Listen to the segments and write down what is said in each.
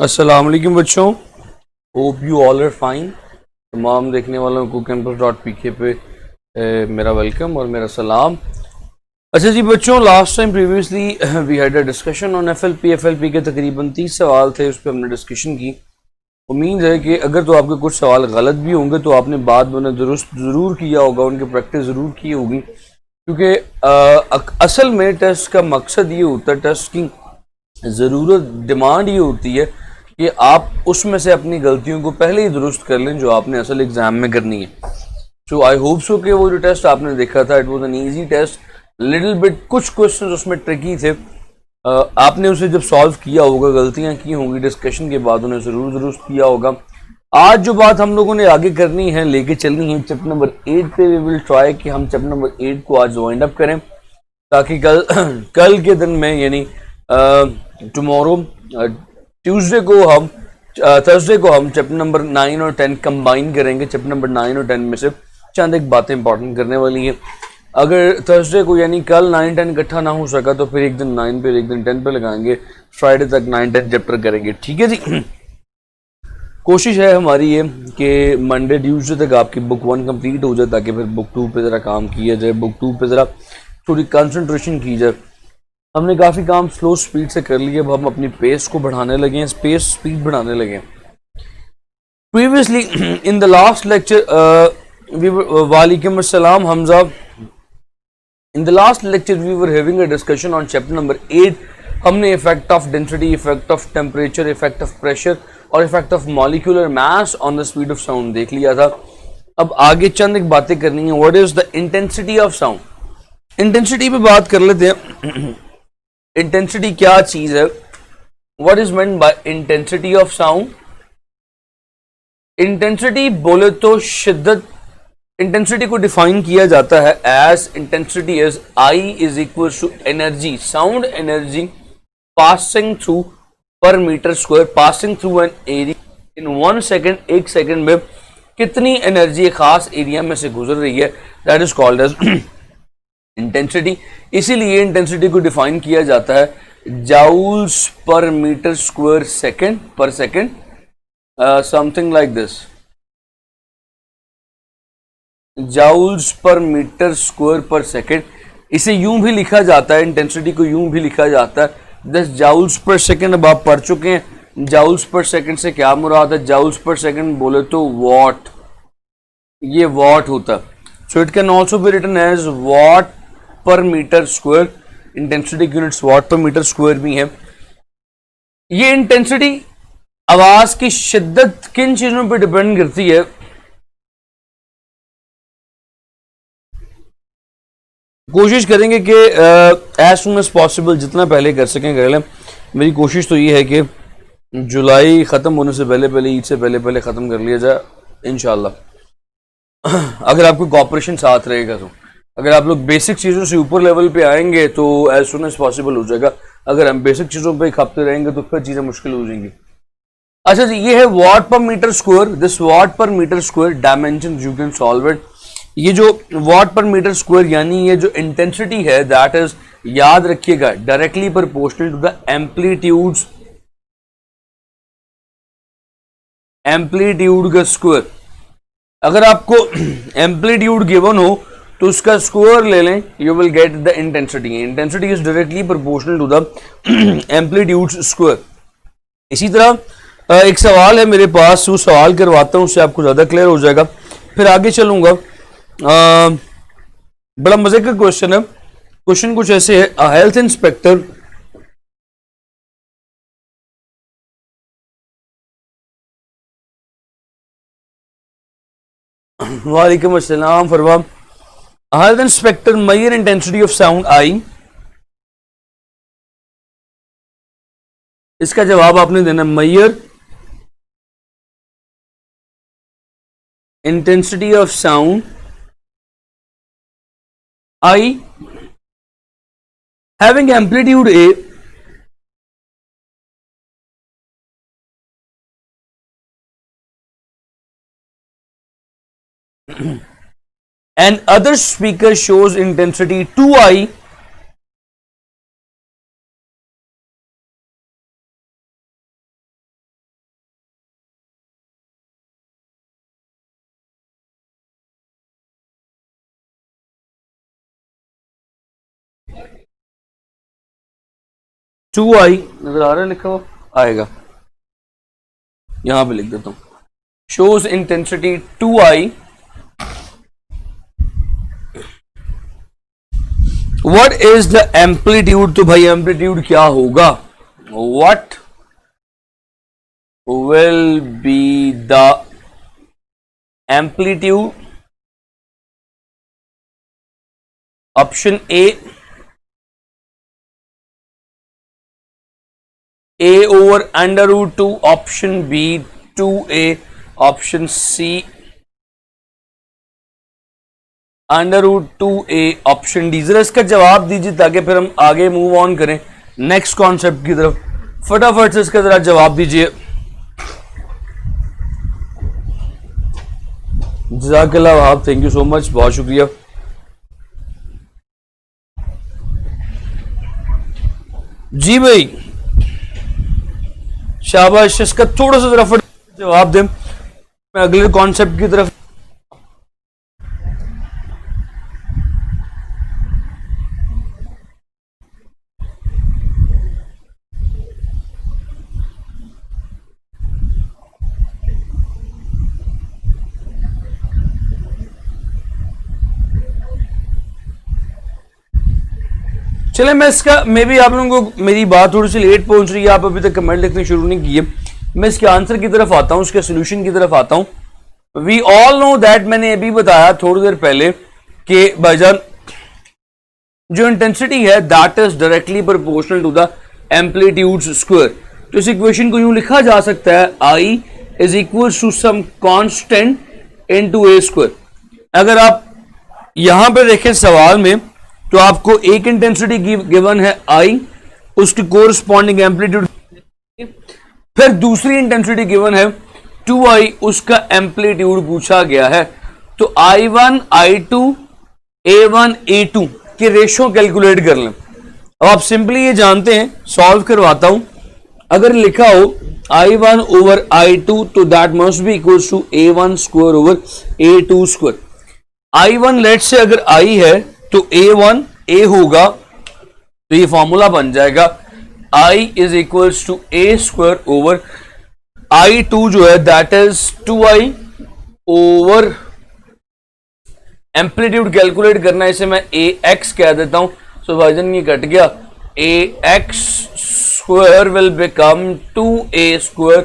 अस्सलाम वालेकुम बच्चों, hope you all are fine. तमाम देखने वालों को campus.pk पे मेरा वेलकम और मेरा सलाम। अच्छा जी बच्चों, last time previously we had a discussion on FLP के तकरीबन 30 सवाल थे, उस पर हमने डिस्कशन की। उम्मीद है कि अगर तो आपके कुछ सवाल गलत भी होंगे तो आपने बाद में उन्हें दुरुस्त ज़रूर किया होगा, उनकी प्रैक्टिस ज़रूर की होगी, क्योंकि असल में टेस्ट का मकसद ये होता है, टेस्ट की ज़रूरत डिमांड ये होती है कि आप उसमें से अपनी गलतियों को पहले ही दुरुस्त कर लें जो आपने असल एग्जाम में करनी है। सो आई होप सो कि वो जो टेस्ट आपने देखा था, it was an easy test, little bit कुछ क्वेश्चन उसमें ट्रिकी थे। आपने उसे जब सॉल्व किया होगा, गलतियां की होंगी, डिस्कशन के बाद उन्हें ज़रूर दुरुस्त किया होगा। आज जो बात हम लोगों ने आगे करनी है, लेके चलनी है चैप्टर नंबर 8 पे। वी विल ट्राई कि हम चैप्टर नंबर 8 को आज वाइंड अप करें, ताकि कल के दिन में यानी टुमारो ट्यूसडे को हम थर्सडे को हम चैप्टर नंबर 9 और 10 कंबाइन करेंगे। चैप्टर नंबर 9 और 10 में से चंद एक बातें इंपॉर्टेंट करने वाली हैं। अगर थर्सडे को यानी कल 9 10 इकट्ठा ना हो सका तो फिर एक दिन 9 पे एक दिन 10 पे लगाएंगे, फ्राइडे तक 9 10 चैप्टर करेंगे, ठीक है जी। कोशिश है हमारी ये कि मंडे ट्यूसडे तक आपकी बुक 1 कंप्लीट हो जाए, ताकि फिर बुक 2 पे ज़रा काम किया जाए, बुक 2 पे ज़रा थोड़ी कंसंट्रेशन की जाए। हमने काफ़ी काम स्लो स्पीड से कर लिया, अब हम अपनी पेस को बढ़ाने लगे हैं, स्पीड बढ़ाने लगे हैं। Previously in the last lecture वालेकुम अस्सलाम Hamza, in the last lecture we were having a discussion on chapter number 8। हमने effect of density, effect of temperature, effect of pressure और effect of molecular mass on the speed of sound देख लिया था। अब आगे चंद एक बातें करनी है। What is the intensity of sound? Intensity पे बात कर लेते हैं। इंटेंसिटी क्या चीज है? What is meant by intensity of sound? Intensity बोले तो शिद्दत। इंटेंसिटी को डिफाइन किया जाता है as intensity is I is equal to energy, sound energy passing through per metre square, passing through an area in 1 second. एक second में कितनी एनर्जी खास एरिया में से गुजर रही है, that is called as intensity. इसीलिए इंटेंसिटी को डिफाइन किया जाता है joules per metre square second per second, something like this, joules per metre square per second. इसे यूं भी लिखा जाता है, इंटेंसिटी को यूं भी लिखा जाता है 10 जाउल्स पर सेकेंड। अब आप पढ़ चुके हैं जाउल्स पर सेकेंड से क्या मुराद है। जाउल्स पर सेकेंड बोले तो वॉट, ये वॉट होता है। So it can also be written as watt per metre square. Intensity की units watt per metre square भी है। ये इंटेंसिटी आवाज की शिद्दत किन चीजों पर डिपेंड करती है? कोशिश करेंगे कि एज सुन एज पॉसिबल जितना पहले कर सकें कर लें। मेरी कोशिश तो ये है कि जुलाई ख़त्म होने से पहले पहले, ईद से पहले पहले ख़त्म कर लिया जाए इंशाल्लाह। अगर आपको कॉपरेशन साथ रहेगा तो, अगर आप लोग बेसिक चीज़ों से ऊपर लेवल पे आएंगे तो एज सुन एज पॉसिबल हो जाएगा। अगर हम बेसिक चीज़ों पे खपते रहेंगे तो फिर चीज़ें मुश्किल हो जाएंगी। अच्छा जी, ये है watt per metre square. This watt per metre square dimension you can solve it. ये जो वॉट पर मीटर स्क्वायर यानी ये जो इंटेंसिटी है, दैट इज, याद रखिएगा, directly proportional to the amplitude का स्क्वायर। अगर आपको एम्पलीट्यूड गिवन हो तो उसका स्क्वायर ले लें, you will get the intensity. Intensity is directly proportional to the amplitude square. इसी तरह एक सवाल है मेरे पास, वो सवाल करवाता हूं, उससे आपको ज्यादा क्लियर हो जाएगा, फिर आगे चलूंगा। बड़ा मजे का क्वेश्चन है। क्वेश्चन कुछ ऐसे है, अ हेल्थ इंस्पेक्टर वालेकुम अस्सलाम Farwa, health inspector measure intensity of sound I. इसका जवाब आपने देना, measure intensity of sound I having amplitude A and other speaker shows intensity 2I 2i नजर आ रहा है लिखा हुआ, आएगा, यहां पे लिख देता हूं, shows intensity 2i। What is the amplitude, तो भाई एम्पलीट्यूड क्या होगा, what will be the amplitude, option A over under root 2, option B 2a, option C under root 2a, option D. जरा इसका जवाब दीजिए ताकि फिर हम आगे मूव ऑन करें नेक्स्ट कॉन्सेप्ट की तरफ। फटाफट से इसका जरा जवाब दीजिए। जज़ाकल्लाह Wahab, thank you so much, बहुत शुक्रिया। जी भाई शाबाश, इसका थोड़ा सा जरा फटाफट जवाब दें, मैं अगले कॉन्सेप्ट की तरफ। चले मैं इसका, मे भी आप लोगों को मेरी बात थोड़ी सी लेट पहुंच रही है, आप अभी तक कमेंट लिखने शुरू नहीं किए, मैं इसके आंसर की तरफ आता हूं, उसके सोल्यूशन की तरफ आता हूं। वी ऑल नो दैट, मैंने अभी बताया थोड़ी देर पहले कि भाईजान जो इंटेंसिटी है that is directly proportional to the amplitude square. तो इस इक्वेशन को यूं लिखा जा सकता है, I is equal to some constant into A square. अगर आप यहां पे देखें सवाल में, तो आपको एक इंटेंसिटी गिवन है आई, उसकी कोरस्पॉन्डिंग एम्पलीट्यूड, फिर दूसरी इंटेंसिटी गिवन है 2i, उसका एम्पलीट्यूड पूछा गया है। तो i1 i2 a1 a2 के रेशो कैलकुलेट कर लें। अब आप सिंपली ये जानते हैं, सॉल्व करवाता हूं। अगर लिखा हो i1 ओवर i2 तो that must be equal to a1 square over a2 square. i1 let say अगर i है तो a1 a होगा, तो ये फॉर्मूला बन जाएगा i is equal to a square over i2 जो है that is 2i over amplitude calculate करना है, इसे मैं ax कह देता हूं। सो भाईजान ये कट गया, ax square will become 2a square,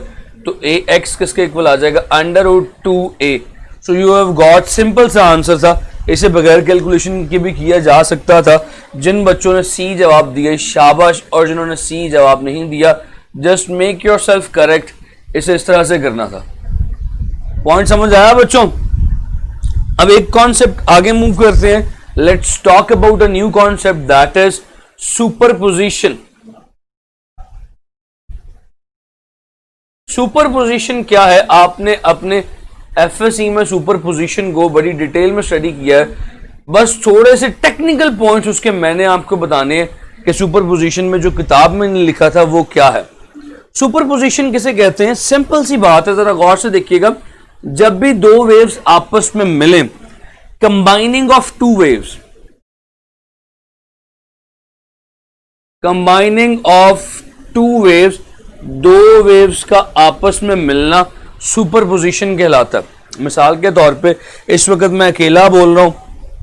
तो ax किसके इक्वल आ जाएगा, under root 2a। So you have got, simple सा आंसर था, इसे बगैर कैलकुलेशन के भी किया जा सकता था। जिन बच्चों ने सी जवाब दिया शाबाश, और जिन्होंने सी जवाब नहीं दिया just make your self correct, इसे इस तरह से करना था। पॉइंट समझ आया बच्चों? अब एक कॉन्सेप्ट आगे मूव करते हैं, let's talk about a new concept that is superposition. Superposition क्या है? आपने अपने एफएससी में सुपरपोजिशन को बड़ी डिटेल में स्टडी किया है, बस थोड़े से टेक्निकल पॉइंट्स उसके मैंने आपको बताने हैं कि सुपरपोजिशन में जो किताब में लिखा था वो क्या है। सुपरपोजिशन किसे कहते हैं? सिंपल सी बात है, जरा गौर से देखिएगा। जब भी दो वेव्स आपस में मिलें, combining of two waves, combining of two waves, दो वेव्स का आपस में मिलना सुपरपोजिशन कहलाता है। मिसाल के तौर पे इस वक्त मैं अकेला बोल रहा हूं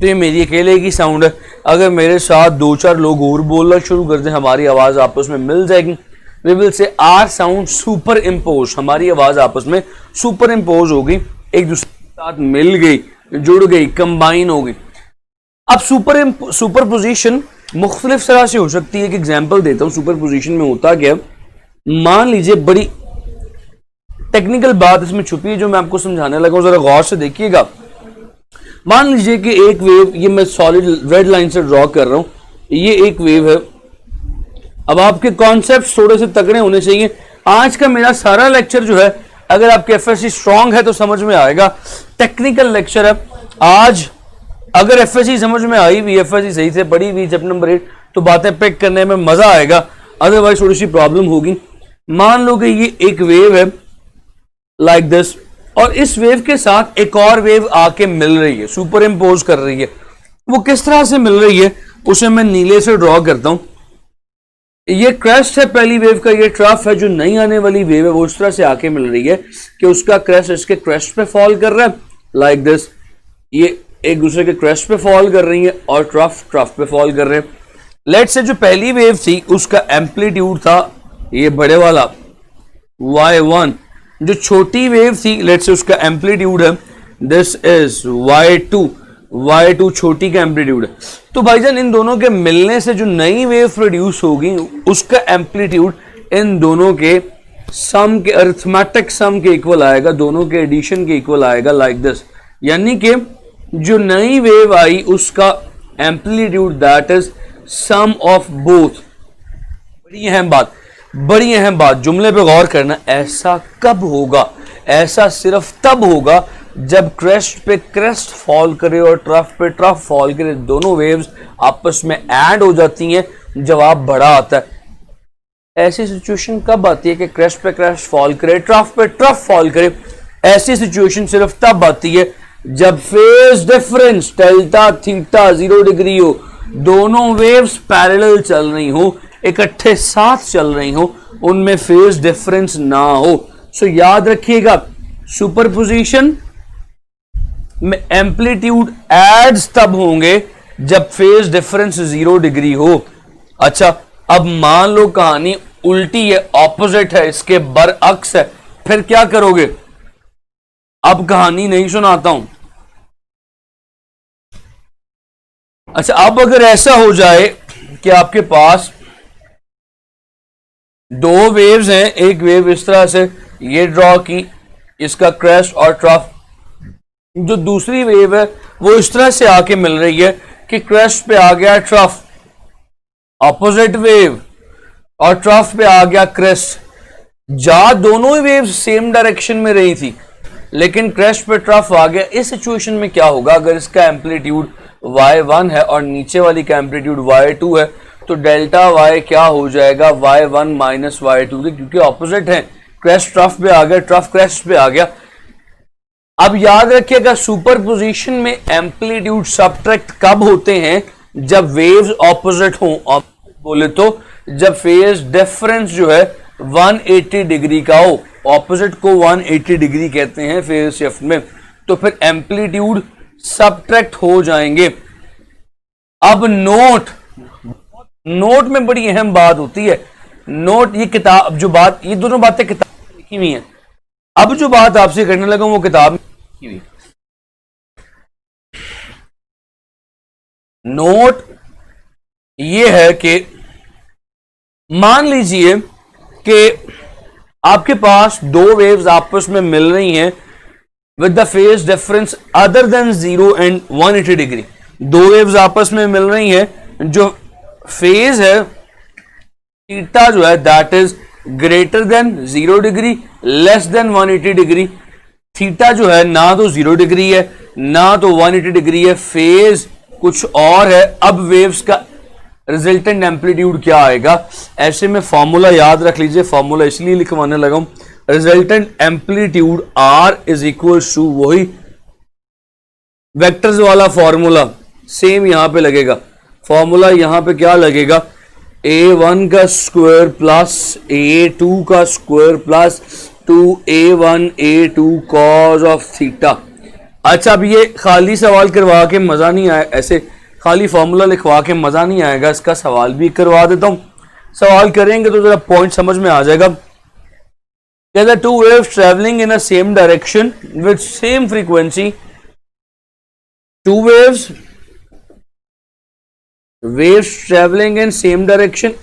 तो ये मेरी अकेले की साउंड है, अगर मेरे साथ दो चार लोग और बोलना शुरू कर दें, हमारी आवाज आपस में मिल जाएगी। We will say our sound superimpose, हमारी आवाज आपस में सुपर इम्पोज होगी, एक दूसरे के साथ मिल गई, जुड़ गई, कंबाइन हो गई। अब सुपरपोजिशन मुख्तलिफ तरह से हो सकती है। एक एग्जाम्पल देता हूं सुपरपोजिशन में होता क्या। मान लीजिए, बड़ी टेक्निकल बात इसमें छुपी है जो मैं आपको समझाने लगा हूं, जरा गौर से देखिएगा। मान लीजिए कि एक वेव, ये मैं सॉलिड रेड लाइन से ड्रॉ कर रहा हूं, ये एक वेव है। अब आपके कॉन्सेप्ट थोड़े से तगड़े होने चाहिए। आज का मेरा सारा लेक्चर जो है, अगर आपके एफएससी स्ट्रांग है तो समझ में आएगा, टेक्निकल लेक्चर है आज। अगर एफएससी समझ में आई हुई, एफएससी सही से पढ़ी हुई चैप्टर नंबर 8, तो बातें पिक करने में मजा आएगा, अदरवाइज थोड़ी सी प्रॉब्लम होगी। मान लो कि ये एक वेव है लाइक दिस, और इस वेव के साथ एक और वेव आके मिल रही है, सुपर इम्पोज कर रही है। वो किस तरह से मिल रही है उसे मैं नीले से ड्रॉ करता हूं। ये क्रेस्ट है पहली वेव का, ये ट्रफ है। जो नई आने वाली वेव है वो इस तरह से आके मिल रही है कि उसका क्रेस्ट इसके क्रेस्ट पे फॉल कर रहा है, लाइक दिस। ये एक दूसरे के क्रेस्ट पे फॉल कर रही है और ट्रफ पे फॉल कर रहे हैं। लेट से जो पहली वेव थी उसका एम्पलीट्यूड था ये बड़े वाला y1। जो छोटी वेव थी लेट से उसका एम्पलीट्यूड है दिस इज y2 छोटी का एम्पलीट्यूड है। तो भाईजान इन दोनों के मिलने से जो नई वेव प्रोड्यूस होगी उसका एम्पलीट्यूड इन दोनों के सम के अरिथमेटिक सम के इक्वल आएगा, दोनों के एडिशन के इक्वल आएगा, लाइक दिस। यानी कि जो नई वेव आई उसका amplitude that is sum of both. बड़ी अहम बात, जुमले पे गौर करना। ऐसा कब होगा? ऐसा सिर्फ तब होगा जब क्रेस्ट पे क्रेस्ट फॉल करे और ट्रफ पे ट्रफ फॉल करे, दोनों वेव्स आपस में ऐड हो जाती हैं, जवाब बड़ा आता है। ऐसी सिचुएशन कब आती है कि क्रेस्ट पे क्रेस्ट फॉल करे, ट्रफ पे ट्रफ फॉल करे? ऐसी सिचुएशन सिर्फ तब आती है जब phase difference delta theta 0 degree हो, दोनों वेव्स पैरेलल चल रही हो, इकट्ठे साथ चल रही हो, उनमें फेज डिफरेंस ना हो। सो याद रखिएगा, सुपरपोजिशन में एम्पलीट्यूड एड्स तब होंगे जब फेज डिफरेंस 0 डिग्री हो। अच्छा, अब मान लो कहानी उल्टी है, ऑपोजिट है, इसके बरअक्स है, फिर क्या करोगे? अब कहानी नहीं सुनाता हूं। अच्छा, अब अगर ऐसा हो जाए कि आपके पास दो वेव्स हैं, एक वेव इस तरह से ये ड्रॉ की, इसका क्रेस्ट और ट्रफ, जो दूसरी वेव है वो इस तरह से आके मिल रही है कि क्रेस्ट पे आ गया ट्रफ, ऑपोजिट वेव, और ट्रफ पे आ गया क्रेस्ट। जा दोनों ही वेव सेम डायरेक्शन में रही थी, लेकिन क्रेस्ट पे ट्रफ आ गया। इस सिचुएशन में क्या होगा? अगर इसका एम्पलीट्यूड y1 है और नीचे वाली का एम्पलीट्यूड y2 है, तो डेल्टा y क्या हो जाएगा? y1 माइनस y2, क्योंकि ऑपोजिट है। क्रेस्ट ट्रफ पे आ गया, ट्रफ क्रेस्ट पे आ गया। अब याद रखिएगा, सुपरपोजिशन में एम्पलीट्यूड सब्ट्रैक्ट कब होते हैं? जब वेव्स ऑपोजिट हो, बोले तो जब फेज डिफरेंस जो है 180 डिग्री का हो। ऑपोजिट को 180 डिग्री कहते हैं फेज शिफ्ट में, तो फिर एम्पलीट्यूड सब्ट्रैक्ट हो जाएंगे। अब नोट में बड़ी अहम बात होती है। नोट, ये किताब जो बात, ये दोनों बातें किताब में लिखी हुई हैं। अब जो बात आपसे करने लगा वो किताब में लिखी हुई। नोट ये है कि मान लीजिए कि आपके पास दो वेव्स आपस में मिल रही हैं with the phase difference other than 0 and 180 degree. दो वेव्स आपस में मिल रही हैं, जो फेज है थीटा जो है that is greater than 0 degree less than 180 degree. Theta जो है ना तो 0 डिग्री है ना तो 180 डिग्री है, फेज कुछ और है। अब वेव्स का रिजल्टेंट एम्पलीट्यूड क्या आएगा? ऐसे में फॉर्मूला याद रख लीजिए, फॉर्मूला इसलिए लिखवाने लगा हूं। Resultant amplitude R is equal to वही वेक्टर्स वाला फॉर्मूला सेम यहां पे लगेगा। फॉर्मूला यहां पे क्या लगेगा? a1 का स्क्वायर प्लस a2 का square plus 2a1 a2 cos of theta. अच्छा, अब ये खाली सवाल करवा के मजा नहीं आया, ऐसे खाली फॉर्मूला लिखवा के मजा नहीं आएगा, इसका सवाल भी करवा देता हूं। सवाल करेंगे तो जरा पॉइंट समझ में आ जाएगा। कहता two waves travelling in a same direction with same frequency, two waves traveling in same direction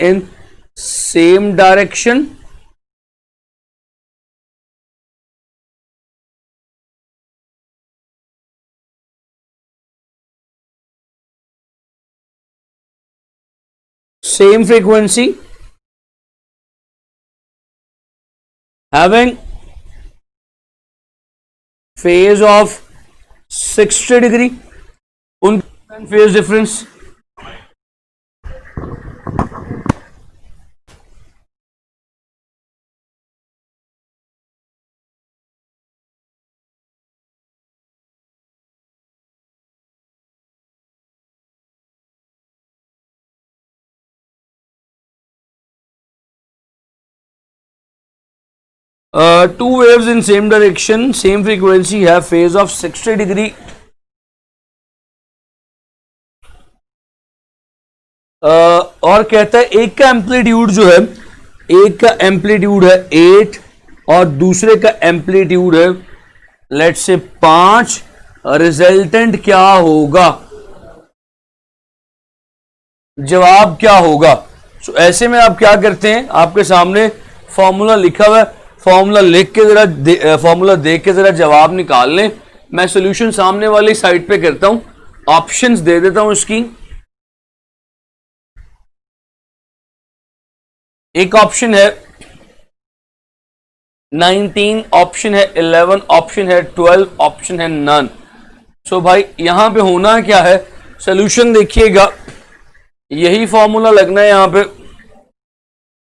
same frequency having phase of 60 degree, उनका phase difference Two waves in same direction, same frequency have phase of 60 degree. और कहता है एक का amplitude जो है, एक का एम्पलीट्यूड है 8 और दूसरे का एम्पलीट्यूड है लेट्स से 5, रिजल्टेंट क्या होगा, जवाब क्या होगा। So, ऐसे में आप क्या करते हैं, आपके सामने फॉर्मूला लिखा हुआ है, फॉर्मूला लिख के जरा फॉर्मूला देख के जरा जवाब निकाल लें। मैं सॉल्यूशन सामने वाली साइड पे करता हूं, ऑप्शंस दे देता हूं इसकी। एक ऑप्शन है 19, ऑप्शन है 11, ऑप्शन है 12, ऑप्शन है नन। सो भाई यहां पे होना क्या है, सॉल्यूशन देखिएगा, यही फॉर्मूला लगना है यहां पे,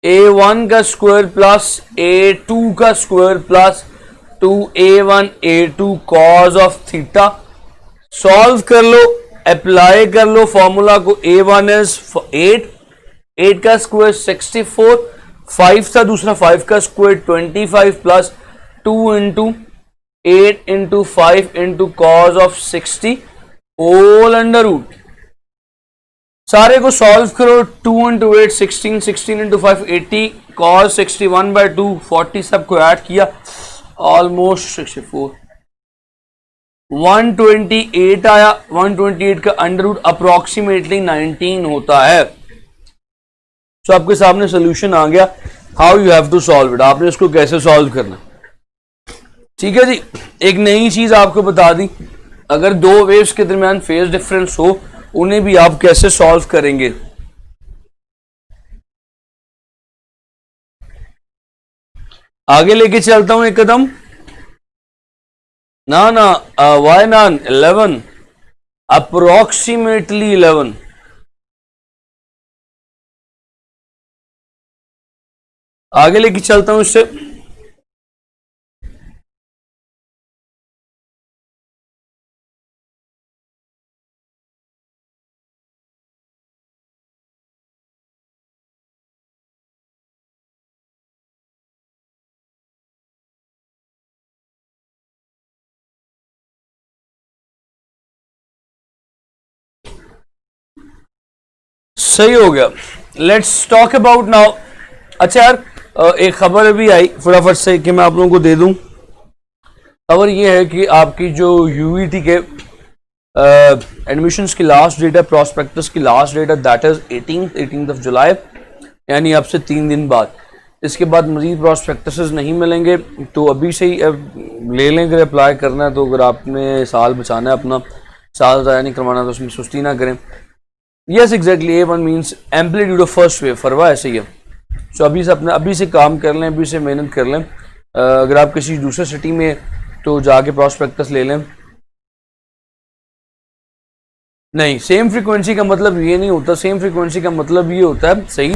a1 का स्क्वायर प्लस a2 का square plus 2a1 a2 cos of theta. Solve कर लो, अप्लाई कर लो फॉर्मूला को। a1 इज 8 का स्क्वायर 64, 5 था दूसरा, 5 का square 25 plus 2 into 8 into 5 into cos of 60 whole under root. सारे को सॉल्व करो, 2 इंटू 8 16, 16 इंटू 5 80, कॉस 61/2 40, सबको ऐड किया ऑलमोस्ट 64, 128 आया। 128 का अंडर रूट अप्रोक्सीमेटली 19 होता है। तो आपके सामने सोल्यूशन आ गया, how you have to solve it, आपने इसको कैसे सॉल्व करना। ठीक है जी, एक नई चीज आपको बता दी, अगर दो वेव्स के दरमियान फेज डिफरेंस हो उन्हें भी आप कैसे सॉल्व करेंगे। आगे लेके चलता हूं एक कदम। ना वाई नान 11, अप्रोक्सीमेटली 11, आगे लेके चलता हूं इससे। सही हो गया, लेट्स टॉक अबाउट नाउ। अच्छा यार, एक खबर अभी आई फटाफट से कि मैं आप लोगों को दे दूं। खबर ये है कि आपकी जो यूईटी के एडमिशन्स की लास्ट डेट है, प्रॉस्पेक्टस की लास्ट डेट है, दैट इज 18 ऑफ जुलाई, यानी अब से 3 दिन बाद। इसके बाद मजीद प्रॉस्पेक्टस नहीं मिलेंगे, तो अभी से ही ले लें अगर अप्लाई करना है तो। अगर आपने साल बचाना है अपना, साल ज़ाया नहीं करवाना, तो उसमें सुस्ती ना करें। Yes exactly, A1 means amplitude of first wave, Farwa ऐसे ही है। सो अभी से काम कर लें, अभी से मेहनत कर लें। अगर आप किसी दूसरे सिटी में तो जाके प्रॉस्पेक्टस ले लें। नहीं, सेम फ्रीक्वेंसी का मतलब ये नहीं होता, सेम फ्रीक्वेंसी का मतलब ये होता है सही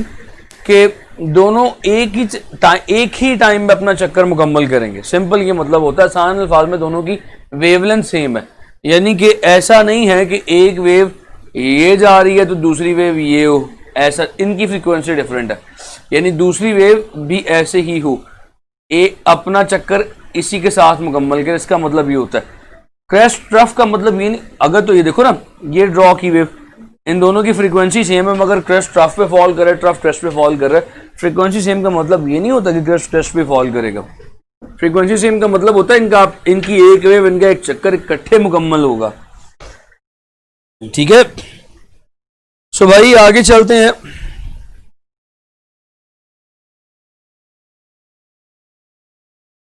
कि दोनों एक ही टाइम में अपना चक्कर मुकम्मल करेंगे। सिंपल ये मतलब होता है, आसान अल्फाज में दोनों की वेवलेंथ सेम है। यानी कि ऐसा नहीं है कि एक वेव ये जा रही है तो दूसरी वेव ये हो, ऐसा इनकी फ्रीक्वेंसी डिफरेंट है। यानी दूसरी वेव भी ऐसे ही हो, अपना चक्कर इसी के साथ मुकम्मल करे, इसका मतलब ये होता है। क्रेस्ट ट्रफ का मतलब ये नहीं, अगर तो ये देखो ना, ये ड्रॉ की वेव, इन दोनों की फ्रीक्वेंसी सेम है, मगर क्रेस्ट ट्रफ पे फॉल कर रहा है, ट्रफ क्रेस्ट पे फॉल कर रहा है। फ्रीक्वेंसी सेम का मतलब ये नहीं होता कि क्रेस्ट क्रेस्ट पे फॉल करेगा। फ्रीक्वेंसी सेम का मतलब होता है इनकी एक वेव, इनका एक चक्कर इकट्ठे मुकम्मल होगा। ठीक है, सो भाई आगे चलते हैं।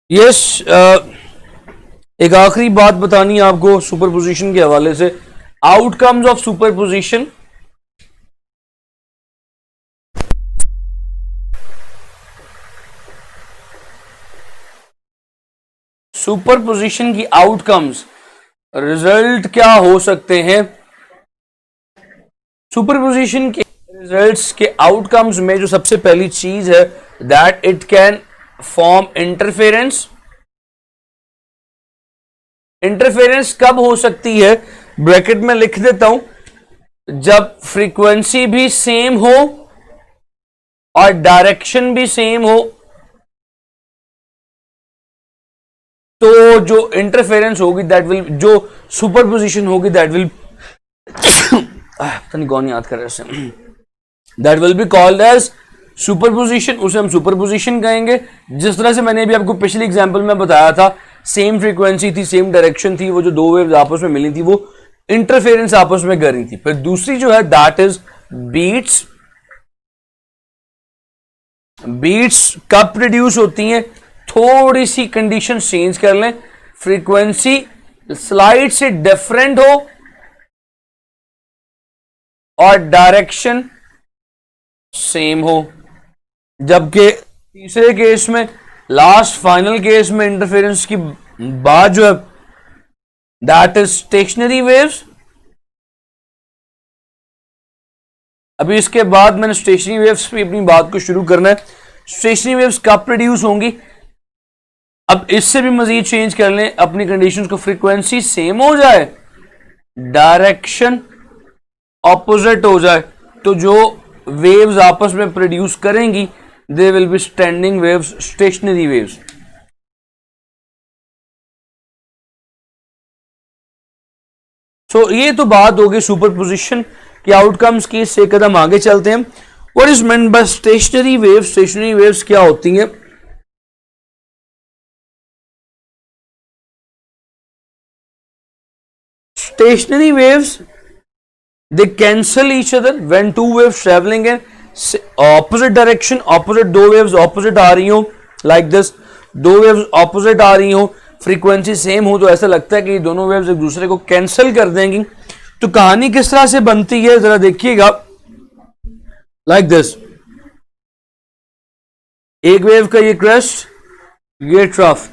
यस, एक आखिरी बात बतानी है आपको सुपरपोजिशन के हवाले से। आउटकम्स ऑफ सुपरपोजिशन, सुपरपोजिशन की आउटकम्स, रिजल्ट क्या हो सकते हैं। सुपरपोजिशन के रिजल्ट्स के आउटकम्स में जो सबसे पहली चीज है, that it can form interference. Interference कब हो सकती है, ब्रैकेट में लिख देता हूं, जब फ्रीक्वेंसी भी सेम हो और डायरेक्शन भी सेम हो तो जो इंटरफेरेंस होगी दैट विल, जो सुपरपोजिशन होगी दैट विल पता नहीं कौन याद कर रहे हैं, that will be called as superposition, उसे हम सुपरपोजिशन कहेंगे। जिस तरह से मैंने अभी आपको पिछले एग्जांपल में बताया था, सेम फ्रीक्वेंसी थी, सेम डायरेक्शन थी, वो जो दो वेव्स आपस में मिली थी वो इंटरफेरेंस आपस में कर रही थी। फिर दूसरी जो है दैट इज बीट्स। बीट्स कब प्रोड्यूस होती हैं, थोड़ी सी कंडीशन चेंज कर लें, फ्रीक्वेंसी स्लाइड से डिफरेंट हो और डायरेक्शन सेम हो। जबकि तीसरे केस में, लास्ट फाइनल केस में, इंटरफेरेंस की बात जो है दैट इज स्टेशनरी वेव्स। अभी इसके बाद मैंने स्टेशनरी वेव्स पे अपनी बात को शुरू करना है। स्टेशनरी वेव्स कब प्रोड्यूस होंगी, अब इससे भी मजीद चेंज कर लें अपनी कंडीशंस को, फ्रीक्वेंसी सेम हो जाए, डायरेक्शन ऑपोजिट हो जाए, तो जो वेव्स आपस में प्रोड्यूस करेंगी they will be standing waves, stationary waves. So ये तो बात होगी सुपरपोजिशन के आउटकम्स की। इससे कदम आगे चलते हैं। What is meant bye stationery waves, stationary waves क्या होती हैं। Stationary waves, they cancel each other when two waves traveling in opposite direction, opposite, दो waves opposite आ रही हो like this, दो waves opposite आ रही हो, frequency same हो, तो ऐसा लगता है कि ये दोनों waves एक दूसरे को cancel कर देंगी। तो कहानी किस तरह से बनती है जरा देखिएगा, like this, एक वेव का ये crest, ये trough,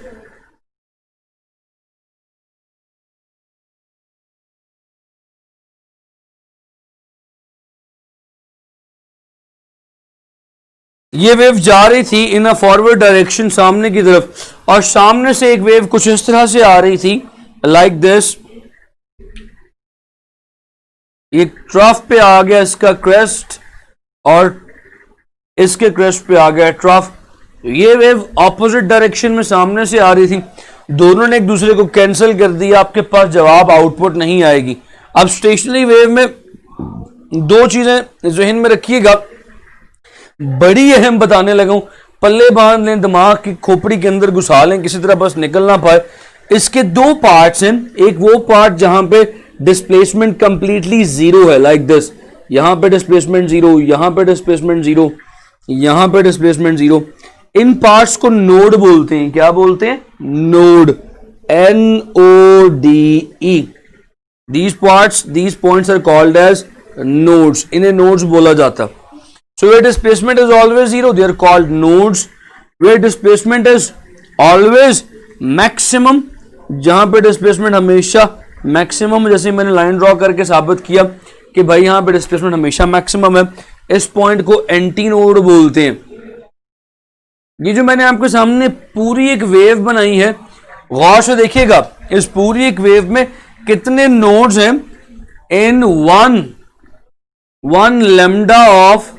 ये वेव जा रही थी इन अ फॉरवर्ड डायरेक्शन सामने की तरफ, और सामने से एक वेव कुछ इस तरह से आ रही थी लाइक दिस। ये ट्रफ पे आ गया इसका क्रेस्ट और इसके क्रेस्ट पे आ गया ट्रफ। ये वेव ऑपोजिट डायरेक्शन में सामने से आ रही थी, दोनों ने एक दूसरे को कैंसिल कर दिया, आपके पास जवाब आउटपुट नहीं आएगी। अब स्टेशनरी वेव में दो चीजें जहन में रखिएगा, बड़ी अहम बताने लगा हूं, पल्ले बांध लें, दिमाग की खोपड़ी के अंदर घुसा लें, किसी तरह बस निकल ना पाए। इसके दो पार्ट्स हैं, एक वो पार्ट जहां पे डिस्प्लेसमेंट कंप्लीटली जीरो है लाइक दिस, यहां पे डिस्प्लेसमेंट जीरो, यहां पे डिस्प्लेसमेंट जीरो, यहां पे डिस्प्लेसमेंट जीरो। इन पार्ट्स को नोड बोलते हैं। क्या बोलते हैं? Node, NODE। These parts, these points are called as nodes, इन्हें नोड्स बोला जाता। So where displacement is always zero, they are called nodes. Where displacement is always maximum, जहां पे डिस्प्लेसमेंट हमेशा मैक्सिमम, जैसे मैंने लाइन ड्रॉ करके साबित किया कि भाई यहां पे डिस्प्लेसमेंट हमेशा मैक्सिमम है, इस पॉइंट को एंटी नोड बोलते हैं। ये जो मैंने आपके सामने पूरी एक वेव बनाई है, गौर से देखिएगा, इस पूरी एक वेव में कितने नोड्स हैं? In one lambda of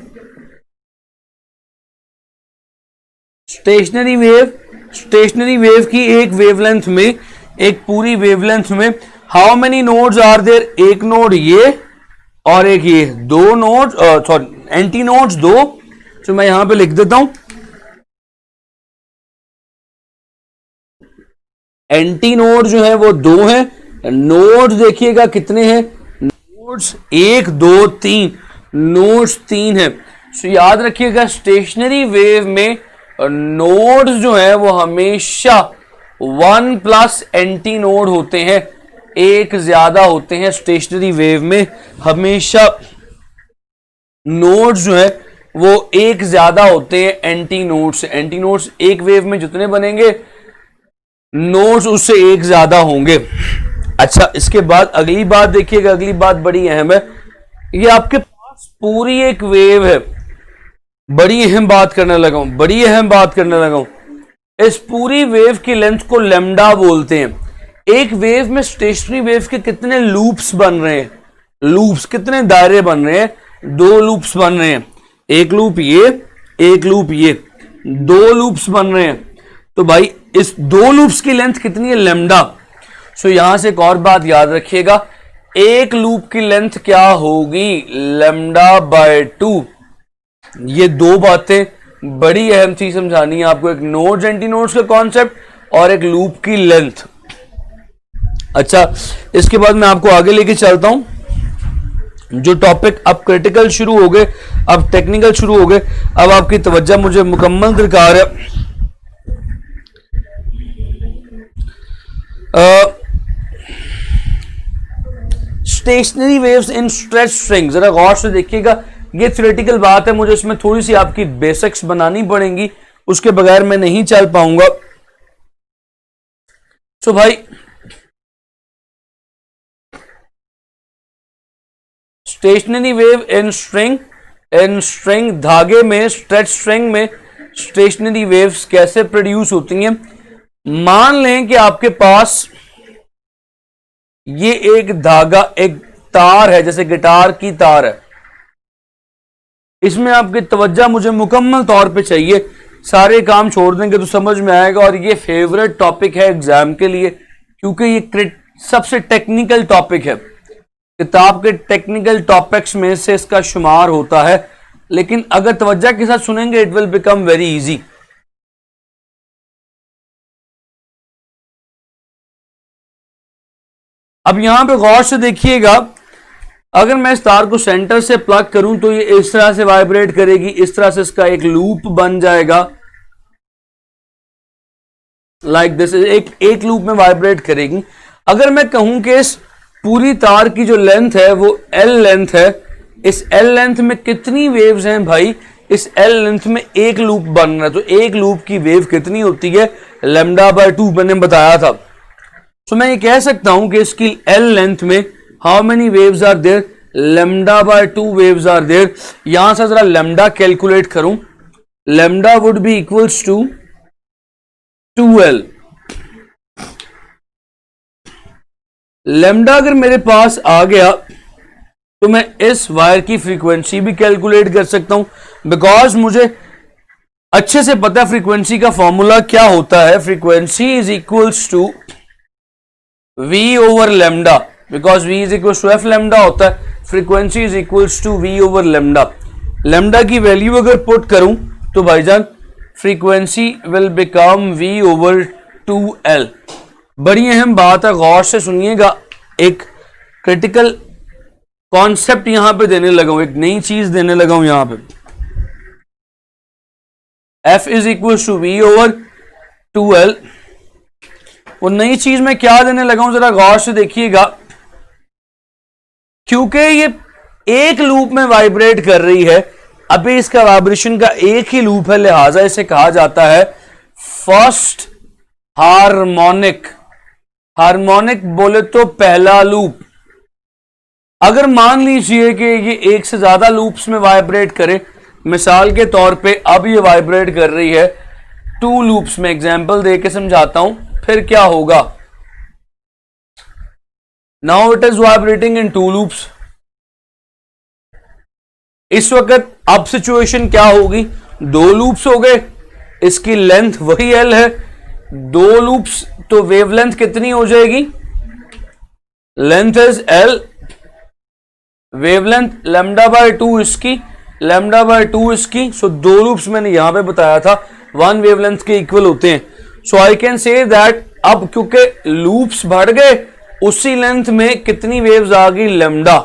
stationary wave. Stationary wave की एक वेवलेंथ में, एक पूरी वेवलेंथ में how many nodes are there? एक नोड ये और एक ये, दो नोड्स, सॉरी एंटी नोड्स दो। तो मैं यहां पे लिख देता हूं, एंटी नोड जो है वो दो है, नोड्स देखिएगा कितने हैं? नोड्स 1 2 3, नोड्स 3 है। तो याद रखिएगा स्टेशनरी वेव में नोड्स जो है वो हमेशा 1 प्लस एंटी नोड होते हैं, एक ज्यादा होते हैं। स्टेशनरी वेव में हमेशा नोड्स जो है वो एक ज्यादा होते हैं एंटी नोड्स। एंटी नोड्स एक वेव में जितने बनेंगे, नोड्स उससे एक ज्यादा होंगे। अच्छा, इसके बाद अगली बात देखिएगा, अगली बात बड़ी अहम है। ये आपके पास पूरी एक वेव है, बड़ी अहम बात करने लगा हूं, बड़ी अहम बात करने लगा हूं। इस पूरी वेव की लेंथ को लैम्डा बोलते हैं। एक वेव में स्टेशनरी वेव के कितने लूप्स बन रहे हैं? लूप्स, कितने दायरे बन रहे हैं? 2 लूप्स बन रहे हैं, एक लूप ये, एक लूप ये, 2 लूप्स बन रहे हैं। तो भाई इस दो लूप्स की लेंथ कितनी है, लैम्डा। सो यहां से एक और बात याद रखिएगा, एक लूप की लेंथ क्या होगी, लैम्डा बाय 2। ये दो बातें बड़ी अहम चीज समझानी है आपको, एक नोड्स एंटी नोड्स का कॉन्सेप्ट और एक लूप की लेंथ। अच्छा, इसके बाद मैं आपको आगे लेके चलता हूं। जो टॉपिक अब क्रिटिकल शुरू हो गए, अब टेक्निकल शुरू हो गए, अब आपकी तवज्जो मुझे मुकम्मल दरकार है। Stationery waves in stretch string, जरा गौर से देखिएगा, ये थ्योरेटिकल बात है, मुझे इसमें थोड़ी सी आपकी बेसिक्स बनानी पड़ेंगी, उसके बगैर मैं नहीं चल पाऊंगा। सो भाई स्टेशनरी वेव इन स्ट्रिंग, धागे में, स्ट्रेच स्ट्रिंग में स्टेशनरी वेव्स कैसे प्रोड्यूस होती हैं। मान लें कि आपके पास ये एक धागा, एक तार है, जैसे गिटार की तार है, इसमें आपकी तवज्जो मुझे मुकम्मल तौर पे चाहिए, सारे काम छोड़ देंगे तो समझ में आएगा। और ये फेवरेट टॉपिक है एग्जाम के लिए, क्योंकि ये सबसे टेक्निकल टॉपिक है, किताब के टेक्निकल टॉपिक्स में से इसका शुमार होता है, लेकिन अगर तवज्जो के साथ सुनेंगे it will become very easy. अब यहां पे गौर से देखिएगा, अगर मैं इस तार को सेंटर से प्लग करूं तो ये इस तरह से वाइब्रेट करेगी, इस तरह से इसका एक लूप बन जाएगा, लाइक दिस, एक लूप में वाइब्रेट करेगी। अगर मैं कहूं कि इस पूरी तार की जो लेंथ है वो L लेंथ है, इस L लेंथ में कितनी वेव्स हैं भाई, इस L लेंथ में एक लूप बन रहा है, तो एक लूप की वेव कितनी होती है, लैम्डा बाय 2 मैंने बताया था। तो मैं ये कह सकता हूं कि इसकी L लेंथ में how many waves are there, lambda by 2 waves are there. यहां से जरा लैम्डा कैलकुलेट करूं, lambda would be equals to 2L। Lambda अगर मेरे पास आ गया तो मैं इस वायर की फ्रीक्वेंसी भी कैलकुलेट कर सकता हूं, बिकॉज मुझे अच्छे से पता है फ्रीक्वेंसी का फॉर्मूला क्या होता है। Frequency is equals to V over lambda, because V is equals to F lambda होता है, frequency is equals to V over lambda. Lambda की वैल्यू अगर पुट करूं तो भाईजान frequency will become V over 2L। बड़ी अहम बात है, गौर से सुनिएगा, एक क्रिटिकल कॉन्सेप्ट यहां पे देने लगा हूं, एक नई चीज देने लगा हूं यहां पे। F is equal to V over 2L। वो नई चीज मैं क्या देने लगा हूं, जरा गौर से देखिएगा, क्योंकि ये एक लूप में वाइब्रेट कर रही है, अभी इसका वाइब्रेशन का एक ही लूप है, लिहाजा इसे कहा जाता है फर्स्ट हार्मोनिक। हार्मोनिक बोले तो पहला लूप। अगर मान लीजिए कि ये एक से ज्यादा लूप्स में वाइब्रेट करे, मिसाल के तौर पे अब ये वाइब्रेट कर रही है 2 लूप्स में, एग्जांपल दे के समझाता हूं, फिर क्या होगा। Now it is vibrating in 2 loops. इस वक्त अब सिचुएशन क्या होगी, 2 लूप्स हो गए, इसकी लेंथ वही L है, 2 लूप्स तो वेवलेंथ कितनी हो जाएगी, length is L, wavelength lambda by 2 इसकी, लैम्डा बाय 2 इसकी। सो 2 लूप्स मैंने यहां पे बताया था 1 वेवलेंथ के इक्वल होते हैं। सो आई कैन से दैट अब क्योंकि लूप्स बढ़ गए, उसी लेंथ में कितनी वेव्स आ गई, लैम्डा।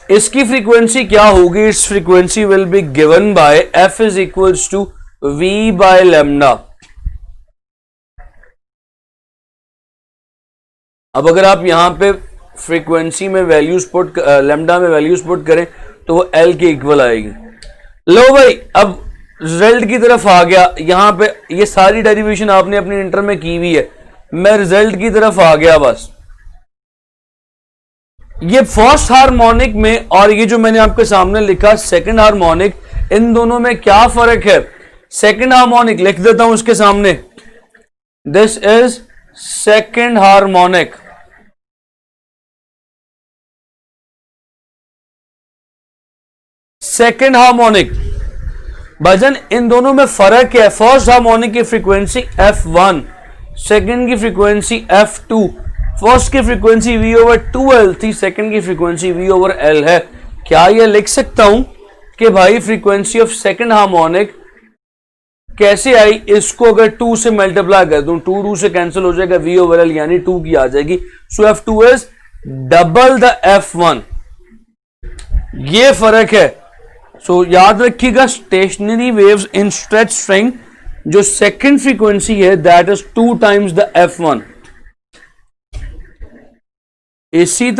इसकी फ्रीक्वेंसी क्या होगी, its frequency will be given by F is equals to V by lambda. अब अगर आप यहां पे फ्रीक्वेंसी में वैल्यूज पुट, लैम्डा में वैल्यूज पुट करें तो वो L के इक्वल आएगी। लो भाई, अब रिजल्ट की तरफ आ गया, यहां पे ये सारी डेरिवेशन आपने अपनी इंटर में की हुई है, मैं रिजल्ट की तरफ आ गया बस। ये फर्स्ट हार्मोनिक में और ये जो मैंने आपके सामने लिखा सेकंड हार्मोनिक, इन दोनों में क्या फर्क है। सेकंड हार्मोनिक लिख देता हूं उसके सामने, this is second harmonic. Second harmonic भाईजान इन दोनों में फर्क है, फर्स्ट हार्मोनिक की फ्रीक्वेंसी F1, सेकंड की फ्रीक्वेंसी F2, फर्स्ट की फ्रीक्वेंसी V/2L थी, सेकंड की फ्रीक्वेंसी V/L है। क्या ये लिख सकता हूं कि भाई फ्रीक्वेंसी ऑफ सेकंड हार्मोनिक कैसे आई, इसको अगर 2 से मल्टीप्लाई कर दूं, 2 से कैंसिल हो जाएगा, V/L यानी 2 की आ जाएगी, सो F2 is double the F1, ये फर्क है। सो याद रखिएगा stationery waves in stretch string जो सेकंड फ्रीक्वेंसी है that is 2 times the F1। इसी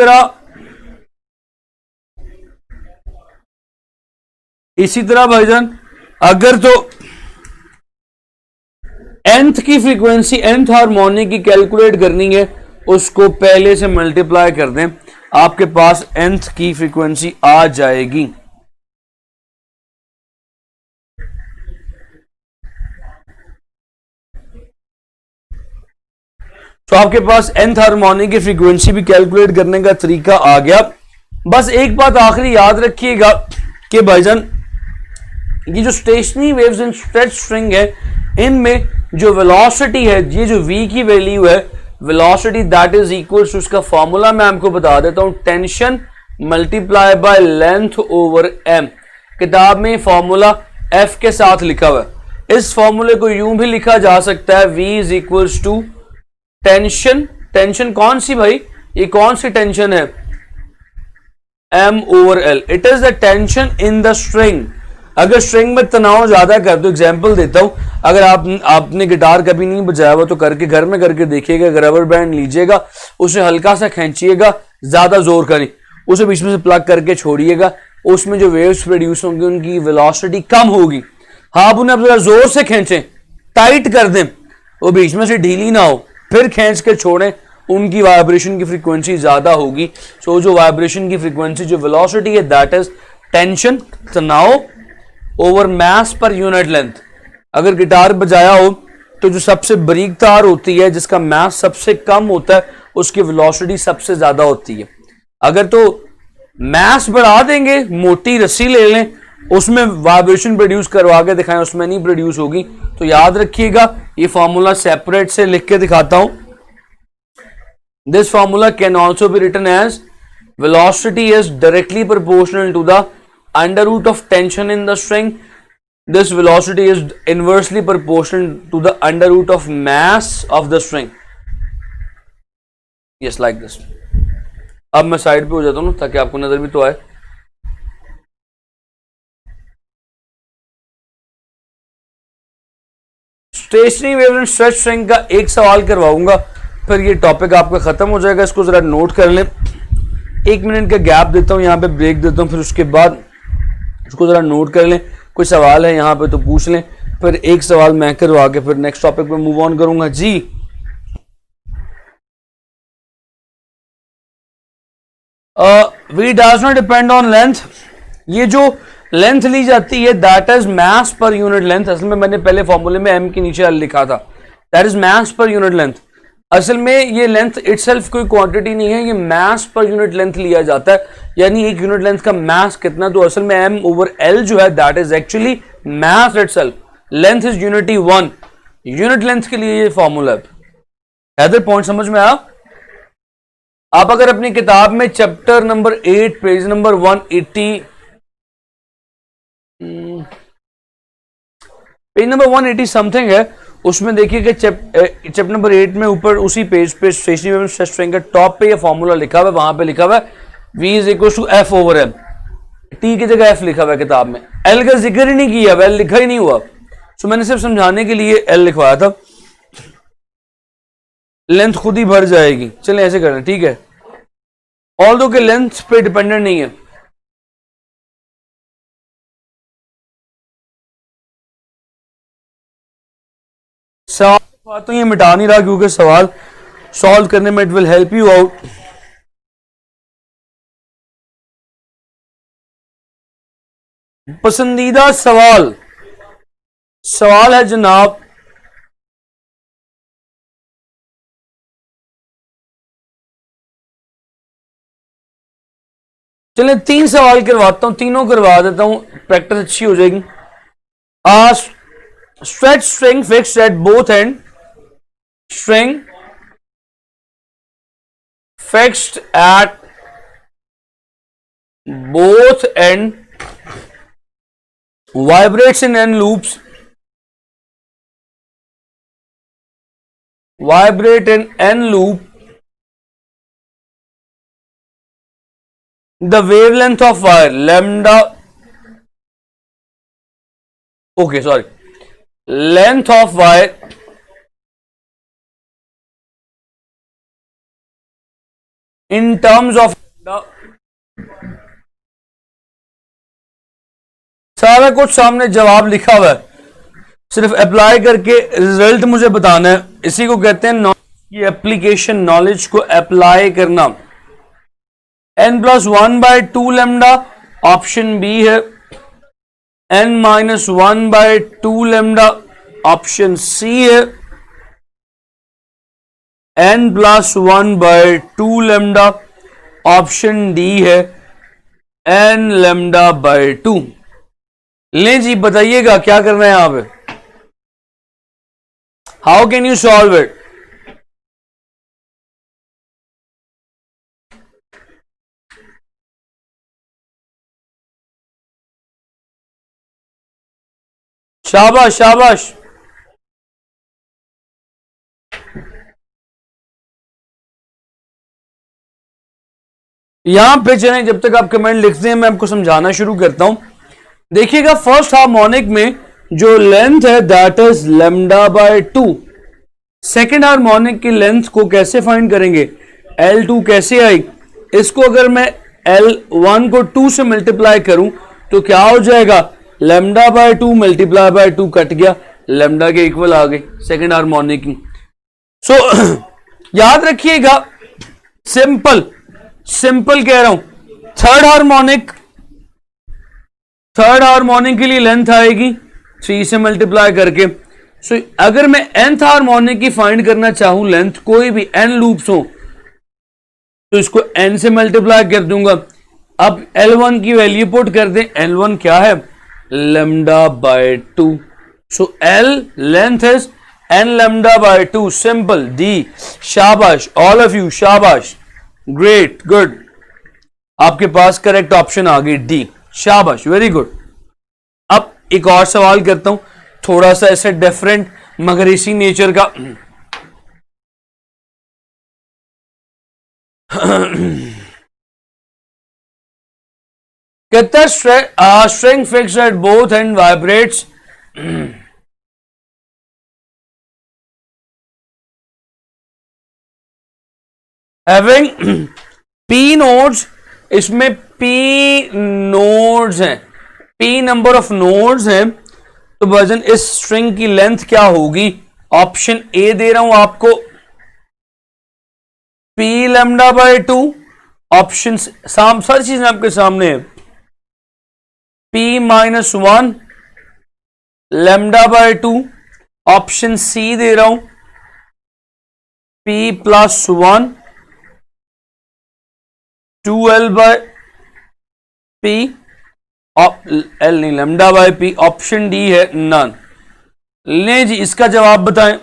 तरह भाईजान अगर तो nth की फ्रीक्वेंसी nth हार्मोनिक की कैलकुलेट करनी है, उसको पहले से मल्टीप्लाई कर दें, आपके पास nth की फ्रीक्वेंसी आ जाएगी। तो आपके पास nth हार्मोनिक की फ्रीक्वेंसी भी कैलकुलेट करने का तरीका आ गया। बस एक बात आखिरी याद रखिएगा कि भाईजान ये जो stationery waves in stretch string है, इनमें जो वेलोसिटी है, ये जो v की वैल्यू है, velocity that is equal to, उसका फॉर्मूला मैं आपको बता देता हूं, tension multiply by length over m। किताब में फॉर्मूला f के साथ लिखा हुआ है। इस फॉर्मूले को यूं भी लिखा जा सकता है, v is equals to tension, tension कौन सी भाई, ये कौन सी टेंशन है, m/L, it is the tension in the string. अगर स्ट्रिंग में तनाव ज्यादा कर दो, एग्जांपल देता हूं, अगर आपने गिटार कभी नहीं बजाया हुआ तो करके घर में करके देखिएगा, रबर बैंड लीजिएगा, उसे हल्का सा खींचिएगा, ज्यादा जोर का नहीं, उसे बीच में से प्लग करके छोड़िएगा, उसमें जो वेव्स प्रोड्यूस होंगी उनकी वेलोसिटी कम होगी। हाँ, आप उन्हें जरा जोर से खींचें, टाइट कर दें, वो बीच में से ढीली ना हो, फिर खींच के छोड़ें, उनकी वाइब्रेशन की फ्रीक्वेंसी ज्यादा होगी। सो जो वाइब्रेशन की फ्रीक्वेंसी, जो वेलोसिटी है दैट इज टेंशन, तनाव ओवर मास पर यूनिट लेंथ। अगर गिटार बजाया हो तो जो सबसे बारीक तार होती है, जिसका मास सबसे कम होता है, उसकी वेलोसिटी सबसे ज्यादा होती है। अगर तो मास बढ़ा देंगे, मोटी रस्सी ले लें, उसमें वाइब्रेशन प्रोड्यूस करवा के दिखाएं, उसमें नहीं प्रोड्यूस होगी। तो याद रखिएगा, ये फॉर्मूला सेपरेट से लिख के दिखाता हूं। This formula can also be written as velocity is directly proportional to the under root of tension in the string. This velocity is inversely proportional to the under root of mass of the string. Yes, like this. अब मैं side पे हो जाता हूँ ताकि आपको नजर भी तो आए। Stationary wave and stretch string का एक सवाल करवाऊंगा, फिर ये टॉपिक आपका खत्म हो जाएगा। इसको जरा नोट कर लें, 1 मिनट का गैप देता हूँ, यहाँ पे ब्रेक देता हूँ, फिर उसके बाद उसको जरा नोट कर लें। कोई सवाल है यहाँ पे तो पूछ लें, फिर एक सवाल मैं करवा के फिर नेक्स्ट टॉपिक पे मूव ऑन करूंगा। जी, we does not depend on length. ये जो लेंथ ली जाती है that is mass per unit length. असल में मैंने पहले फॉर्मूले में m के नीचे l लिखा था, that is mass per unit length. असल में ये लेंथ इटसेल्फ कोई क्वांटिटी नहीं है, ये मास पर यूनिट लेंथ लिया जाता है, यानी एक यूनिट लेंथ का मास कितना। तो असल में m/L जो है that is actually mass itself, length is unity 1, unit length के लिए ये फॉर्मूला है। हैदर पॉइंट समझ में आया? आप अगर अपनी किताब में chapter number 8 page number 180 page number 180 something है, उसमें देखिए कि चैप्टर नंबर 8 में ऊपर उसी पेज पे स्टेशनरी वेव स्ट्रेच स्ट्रिंग के टॉप पे ये फॉर्मूला लिखा हुआ है, वहां पे लिखा हुआ है v is equal to F/m। t की जगह f लिखा हुआ है किताब में, l का जिक्र ही नहीं किया, l लिखा ही नहीं हुआ। सो मैंने सिर्फ समझाने के लिए l लिखवाया था, लेंथ खुद ही भर जाएगी। चलें ऐसे करें, ठीक है, ऑल्दो के लेंथ पे डिपेंडेंट नहीं है। सवाल तो ये मिटा नहीं रहा क्योंकि सवाल सॉल्व करने में it will help you out. पसंदीदा सवाल है जनाब, चले 3 सवाल करवाता हूं, तीनों करवा देता हूं, प्रैक्टिस अच्छी हो जाएगी। A stretch string fixed at both end. String fixed at both end vibrates in n loops. Vibrate in n loop. The wavelength of wire lambda. Okay, sorry. Length of wire in terms of सारा कुछ सामने जवाब लिखा हुआ है, सिर्फ apply करके result मुझे बताना है। इसी को कहते हैं ये एप्लीकेशन, नॉलेज को अप्लाई करना। n+1/2 लैम्डा ऑप्शन बी है, n-1/2 लैम्डा ऑप्शन सी है, n+1/2 लैम्डा ऑप्शन डी है, n λ/2। ले जी बताइएगा क्या करना है यहां पे, how can you solve it. शाबाश शाबाश। यहां पे चलें, जब तक आप कमेंट लिखते हैं मैं आपको समझाना शुरू करता हूं। देखिएगा फर्स्ट हार्मोनिक में जो लेंथ है दैट इज λ/2। सेकेंड हार्मोनिक की लेंथ को कैसे फाइंड करेंगे, L2 कैसे आई, इसको अगर मैं L1 को 2 से मल्टीप्लाई करूं तो क्या हो जाएगा, λ/2 मल्टीप्लाई बाय 2 कट गया, लैम्डा के इक्वल आ गई सेकेंड हार्मोनिक की। सो याद रखिएगा, सिंपल सिंपल कह रहा हूं। थर्ड हार्मोनिक के लिए लेंथ आएगी 3 से मल्टीप्लाई करके। सो अगर मैं nth हार्मोनिक की फाइंड करना चाहूं लेंथ, कोई भी n लूप्स हो तो इसको n से मल्टीप्लाई कर दूंगा। अब L1 की वैल्यू पुट कर दें, L1 क्या है, λ/2। So L length is n λ/2, simple. D, शाबाश ऑल ऑफ यू, शाबाश, ग्रेट, गुड। आपके पास करेक्ट ऑप्शन आ गई डी, शाबाश, वेरी गुड। अब एक और सवाल करता हूं, थोड़ा सा ऐसे डिफरेंट मगर इसी नेचर का। कहता है string fix at both and vibrates having P nodes. इसमें P नोड्स हैं, P नंबर ऑफ नोड्स हैं, तो वजन इस स्ट्रिंग की लेंथ क्या होगी। ऑप्शन ए दे रहा हूं आपको, P λ/2। ऑप्शन सारी चीजें आपके सामने है, P-1 λ/2। ऑप्शन सी दे रहा हूं, P+1 2l/p, L नहीं λ/p। ऑप्शन डी है नन। ले जी इसका जवाब बताएं।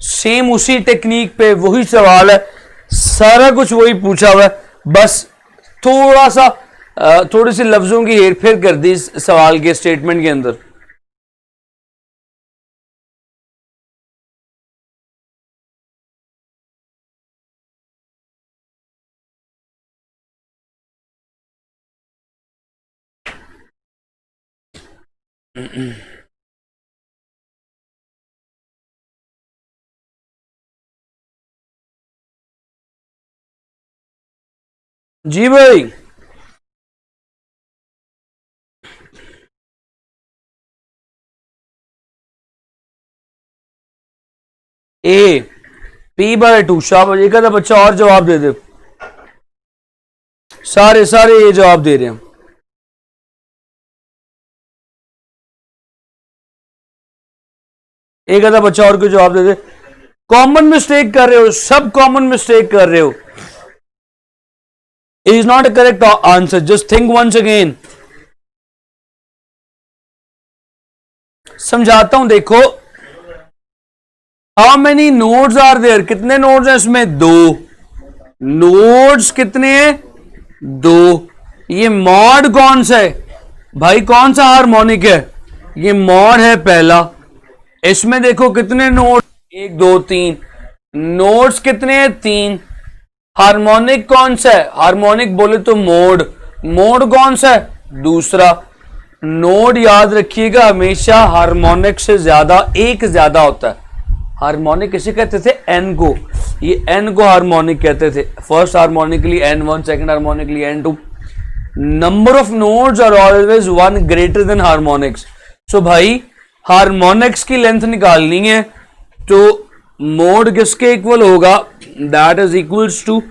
सेम उसी टेक्निक पे वही सवाल है, सारा कुछ वही पूछा हुआ है, बस थोड़ी सी लफ्जों की हेरफेर कर दी इस सवाल के स्टेटमेंट के अंदर। जी भाई, ए P/2, शाबाश। एक आधा बच्चा और जवाब दे दे, सारे ये जवाब दे रहे हैं। एक आधा बच्चा और को जवाब दे दे। कॉमन मिस्टेक कर रहे हो, सब कॉमन मिस्टेक कर रहे हो। It is not a correct answer, just think once again. समझाता हूं, देखो how many nodes are there, कितने नोड्स हैं इसमें, दो नोड्स कितने हैं, दो। ये मॉड कौन सा है भाई, कौन सा हार्मोनिक है, ये मॉड है पहला। इसमें देखो कितने नोड, 1 2 3, नोड्स कितने हैं, 3। हार्मोनिक कौन सा है, हार्मोनिक बोले तो मोड, मोड कौन सा है, दूसरा। नोड याद रखिएगा हमेशा हार्मोनिक से ज्यादा, एक ज्यादा होता है। हार्मोनिक किसे कहते थे, एन को, ये एन को हार्मोनिक कहते थे। फर्स्ट हार्मोनिक के लिए N1, सेकंड हार्मोनिक के लिए N2। Number of nodes are always 1 greater than harmonics. So भाई हार्मोनिक्स की लेंथ निकालनी है तो मोड किसके इक्वल होगा, that is equals to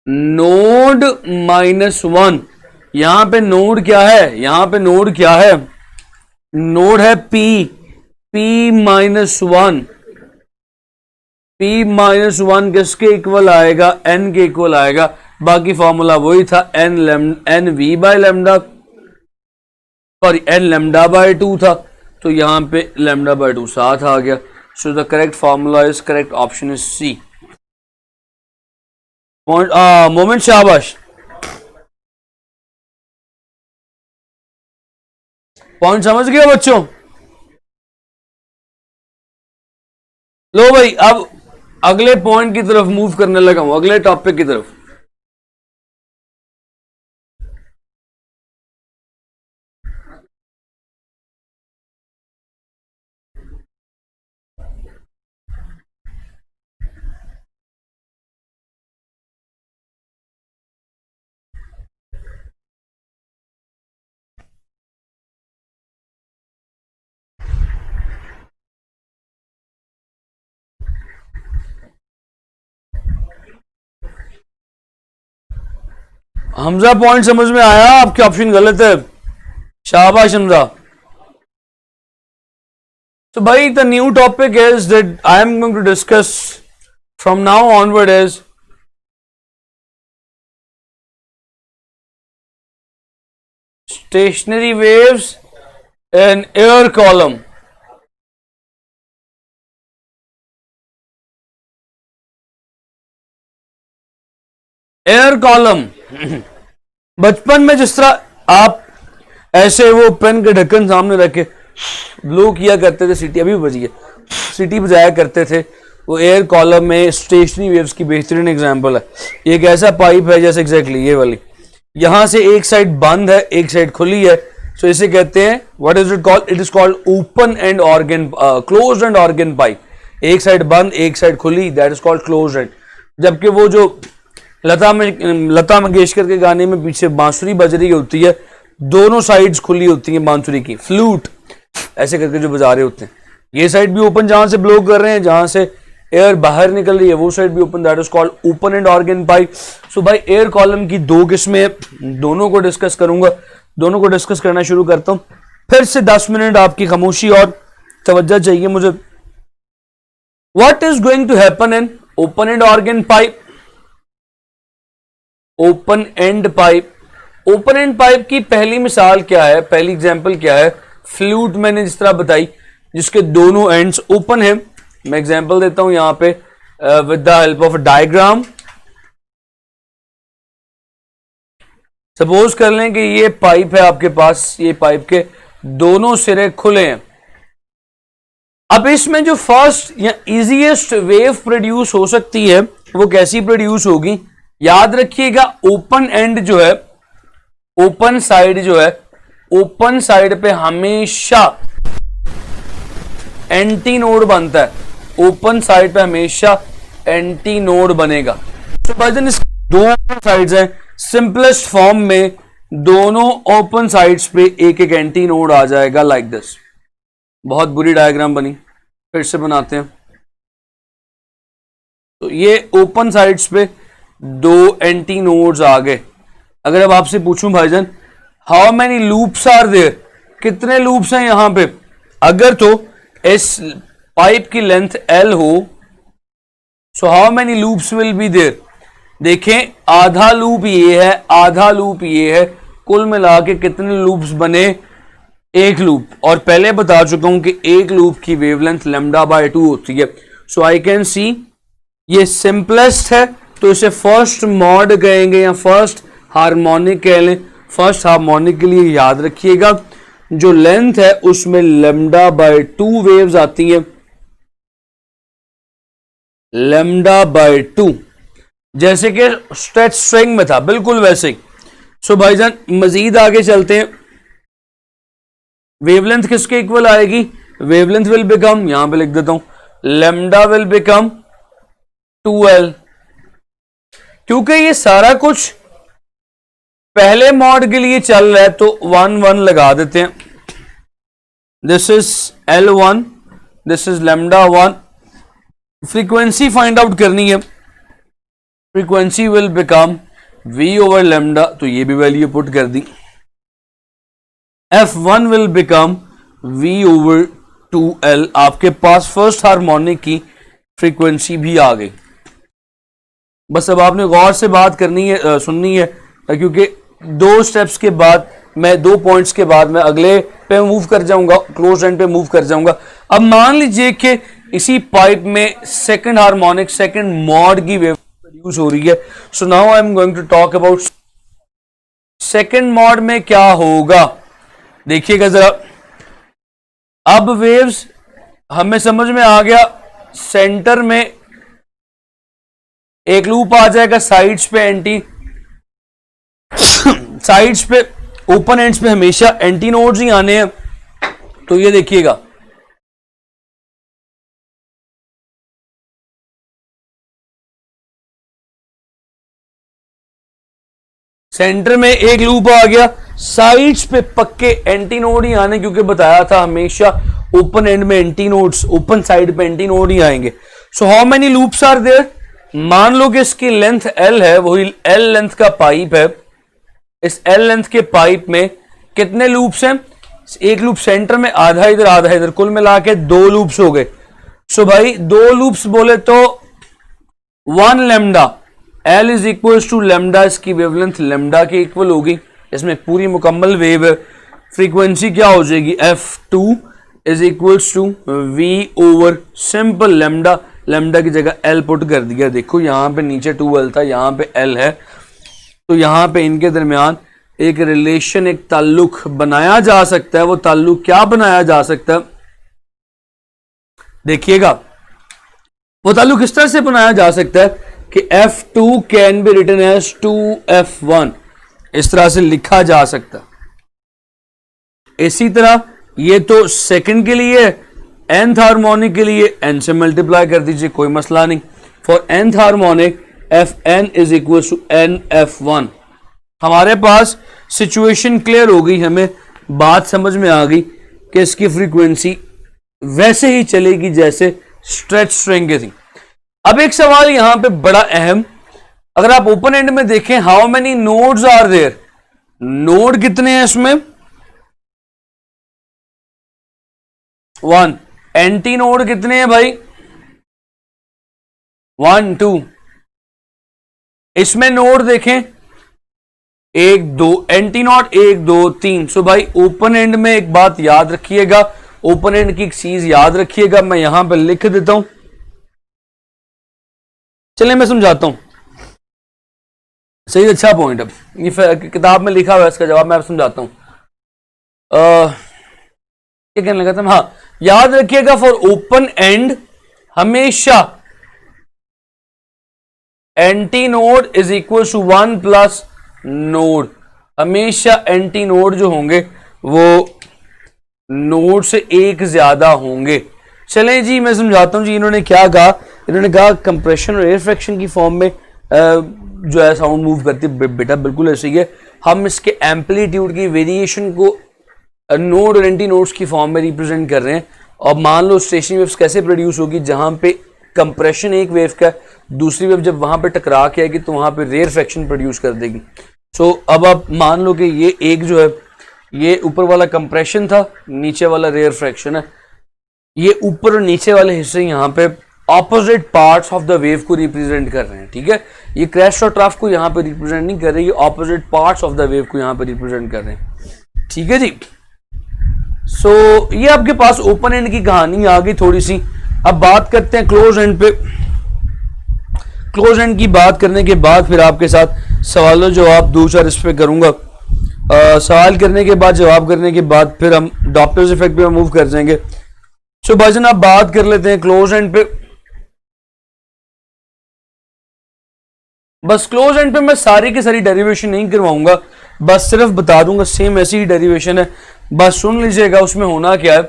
node -1। यहां पे नोड क्या है, यहां पे नोड क्या है, नोड है P, P-1, P-1 किसके इक्वल आएगा, N के इक्वल आएगा। बाकी फॉर्मूला वही था, N V by lambda, sorry N lambda by 2 था, तो यहां पे लैम्डा बाय 2 साथ आ गया। So the correct formula is, correct option is C. Moment, शाबाश, पॉइंट समझ गए बच्चों। लो भाई अब अगले पॉइंट की तरफ मूव करने लगा हूं, अगले टॉपिक की तरफ। हमजा पॉइंट समझ में आया, आपके ऑप्शन गलत है, शाबाश Hamza. So bhai, the new topic is that I am going to discuss from now onward is stationary waves and air column. Air column, बचपन में जिस तरह आप ऐसे वो पेन के ढक्कन सामने रख के ब्लो किया करते थे, सीटी अभी बजी है, सीटी बजाया करते थे, वो एयर कॉलम में स्टेशनरी वेव्स की बेहतरीन एग्जांपल है। एक ऐसा पाइप है जैसे एग्जैक्टली ये वाली, यहां से एक साइड बंद है, एक साइड खुली है, तो इसे कहते हैं what is it called, it is called open end organ, closed end organ pipe. एक साइड बंद, एक साइड खुली, that is called closed end. जबकि वो जो लता मंगेशकर के गाने में पीछे बांसुरी बज रही होती है, दोनों साइड्स खुली होती हैं बांसुरी की, फ्लूट ऐसे करके जो बजा रहे होते हैं, ये साइड भी ओपन, जहां से ब्लो कर रहे हैं, जहां से एयर बाहर निकल रही है वो साइड भी open, that is called open end organ pipe. So भाई एयर कॉलम की दो किस्में हैं, दोनों को डिस्कस करूंगा, दोनों को डिस्कस करना शुरू करता हूं। फिर से 10 मिनट आपकी खामोशी और तवज्जो चाहिए मुझे। What is going to happen in open end organ pipe, open end pipe. Open end pipe की पहली मिसाल क्या है, पहली एग्जांपल क्या है, फ्लूट मैंने जिस तरह बताई जिसके दोनों एंड्स ओपन है। मैं एग्जांपल देता हूं यहां पे with the help of diagram. Suppose कर लें कि ये पाइप है आपके पास, ये पाइप के दोनों सिरे खुले हैं। अब इसमें जो फर्स्ट या इजीएस्ट वेव प्रोड्यूस हो सकती है वो कैसी प्रोड्यूस होगी, याद रखिएगा ओपन एंड जो है, ओपन साइड जो है, ओपन साइड पे हमेशा एंटी नोड बनता है, ओपन साइड पे हमेशा एंटी नोड बनेगा। तो भाईजान इस दोनों साइड्स हैं, सिंपलेस्ट फॉर्म में दोनों ओपन साइड्स पे एक एक एंटी नोड आ जाएगा लाइक दिस। बहुत बुरी डायग्राम बनी, फिर से बनाते हैं। तो ये ओपन साइड्स पे दो एंटी नोड्स आ गए। अगर अब आपसे पूछूं भाईजान how many loops are there, कितने लूप्स हैं यहां पे, अगर तो इस पाइप की लेंथ L हो, so how many loops will be there. देखें आधा लूप ये है, आधा लूप ये है, कुल मिला के कितने लूप्स बने, एक लूप, और पहले बता चुका हूं कि एक लूप की वेवलेंथ λ/2 होती है। सो आई कैन सी ये सिंपलेस्ट है तो इसे फर्स्ट मॉड कहेंगे या फर्स्ट हार्मोनिक कह लें। फर्स्ट हार्मोनिक के लिए याद रखिएगा जो लेंथ है उसमें λ/2 वेव्स आती हैं, λ/2, जैसे कि स्ट्रेच स्ट्रिंग में था बिल्कुल वैसे ही। सो भाईजान मजीद आगे चलते हैं। वेवलेंथ किसके इक्वल आएगी? वेवलेंथ विल बिकम, यहां पे लिख देता हूं, लैम्डा विल बिकम 2L। क्योंकि ये सारा कुछ पहले मॉड के लिए चल रहा है तो 1 1 लगा देते हैं। This is L1, this is λ1। Frequency find out करनी है, फ्रीक्वेंसी विल बिकम V/λ, तो ये भी वैल्यू पुट कर दी। F1 will become V/2L। आपके पास फर्स्ट हार्मोनिक की फ्रीक्वेंसी भी आ गई। बस अब आपने गौर से बात करनी है, सुननी है, क्योंकि दो स्टेप्स के बाद मैं, 2 पॉइंट्स के बाद मैं अगले पे मूव कर जाऊंगा, क्लोज एंड पे मूव कर जाऊंगा। अब मान लीजिए कि इसी पाइप में सेकंड हार्मोनिक, सेकंड मॉड की वेव प्रोड्यूस हो रही है। So now I am going to talk about second mode में क्या होगा। देखिएगा जरा, अब वेव्स हमें समझ में आ गया। सेंटर में एक लूप आ जाएगा, साइड्स पे एंटी, साइड्स पे, ओपन एंड्स पे हमेशा एंटी नोड्स ही आने हैं। तो ये देखिएगा, सेंटर में एक लूप आ गया, साइड्स पे पक्के एंटी नोड ही आने, क्योंकि बताया था हमेशा ओपन एंड में एंटी नोड्स, ओपन साइड पे एंटी नोड ही आएंगे। So how many loops are there? मान लो कि इसकी लेंथ L है, वही L लेंथ का पाइप है। इस L लेंथ के पाइप में कितने लूप्स हैं? एक लूप सेंटर में, आधा इधर आधा इधर, कुल मिला के 2 लूप्स हो गए। सो भाई 2 लूप्स बोले तो 1 lambda, L is equal to lambda, इसकी वेवलेंथ लैम्डा के इक्वल होगी। इसमें पूरी मुकम्मल वेव है। फ्रीक्वेंसी क्या हो जाएगी? F2 is equal to V/ simple lambda, lambda की जगह L पुट कर दिया। देखो यहां पे नीचे 2L था, यहां पे L है, तो यहां पे इनके दरमियान एक रिलेशन, एक ताल्लुक बनाया जा सकता है। वो ताल्लुक क्या बनाया जा सकता है? देखिएगा, वो ताल्लुक इस तरह से बनाया जा सकता है कि F2 can be written as 2F1, इस तरह से लिखा जा सकता। इसी तरह ये तो सेकंड के लिए, nth हार्मोनिक के लिए n से मल्टीप्लाई कर दीजिए, कोई मसला नहीं। For nth harmonic Fn is equal to nF1। हमारे पास सिचुएशन क्लियर हो गई, हमें बात समझ में आ गई कि इसकी फ्रीक्वेंसी वैसे ही चलेगी जैसे स्ट्रेच स्ट्रिंग की थी। अब एक सवाल यहां पे बड़ा अहम, अगर आप ओपन एंड में देखें, how many nodes are there? Node कितने हैं इसमें? 1। एंटी नोड कितने हैं भाई? 1 2। इसमें नोड देखें, 1 2, एंटी नोड 1 2 3। सो भाई ओपन एंड में एक बात याद रखिएगा, ओपन एंड की एक चीज याद रखिएगा, मैं यहां पर लिख देता हूं। चलिए मैं समझाता हूं, सही, अच्छा पॉइंट। अब ये किताब में लिखा हुआ है, इसका जवाब मैं समझाता हूं। क्या कहने लगा था? हाँ, याद रखिएगा, फॉर ओपन एंड हमेशा anti node is equal to 1 plus node. हमेशा एंटी नोड जो होंगे वो नोड से एक ज्यादा होंगे। चलें जी मैं समझाता हूं जी। इन्होंने क्या कहा? इन्होंने कहा कंप्रेशन और एयर फ्रैक्शन की फॉर्म में जो है साउंड मूव करती है। बेटा बिल्कुल ऐसे ही है। हम इसके एम्पलीट्यूड की वेरिएशन को नोड और एंटी नोड्स की फॉर्म में रिप्रेजेंट कर रहे हैं। और मान लो स्टेशनरी वेव्स कैसे प्रोड्यूस होगी? जहां पे कंप्रेशन एक वेव का, दूसरी वेव जब वहां पे टकरा के आएगी तो वहां पे रेयर फ्रैक्शन प्रोड्यूस कर देगी। सो अब आप मान लो कि ये एक जो है, ये ऊपर वाला कंप्रेशन था, नीचे वाला रेयर फ्रैक्शन है। ये ऊपर और नीचे वाले हिस्से यहाँ पे opposite parts of the wave को रिप्रेजेंट कर रहे हैं। ठीक है, ये क्रेस्ट और ट्रफ को यहाँ पे रिप्रेजेंट नहीं कर रहे, ये opposite parts of the wave को यहाँ पे रिप्रेजेंट कर रहे हैं। ठीक है जी। सो ये आपके पास ओपन एंड की कहानी आ गई थोड़ी सी। अब बात करते हैं क्लोज एंड पे। क्लोज एंड की बात करने के बाद फिर आपके साथ सवालों जवाब दो चार इस पे करूंगा। सवाल करने के बाद जवाब करने के बाद फिर हम डॉप्लर इफेक्ट पे मूव कर जाएंगे। सो भाईजान आप बात कर लेते हैं क्लोज एंड पे। बस क्लोज एंड पे मैं सारी की सारी डेरिवेशन नहीं करवाऊंगा, बस सिर्फ बता दूंगा सेम ऐसी ही डेरिवेशन है, बस सुन लीजिएगा उसमें होना क्या है।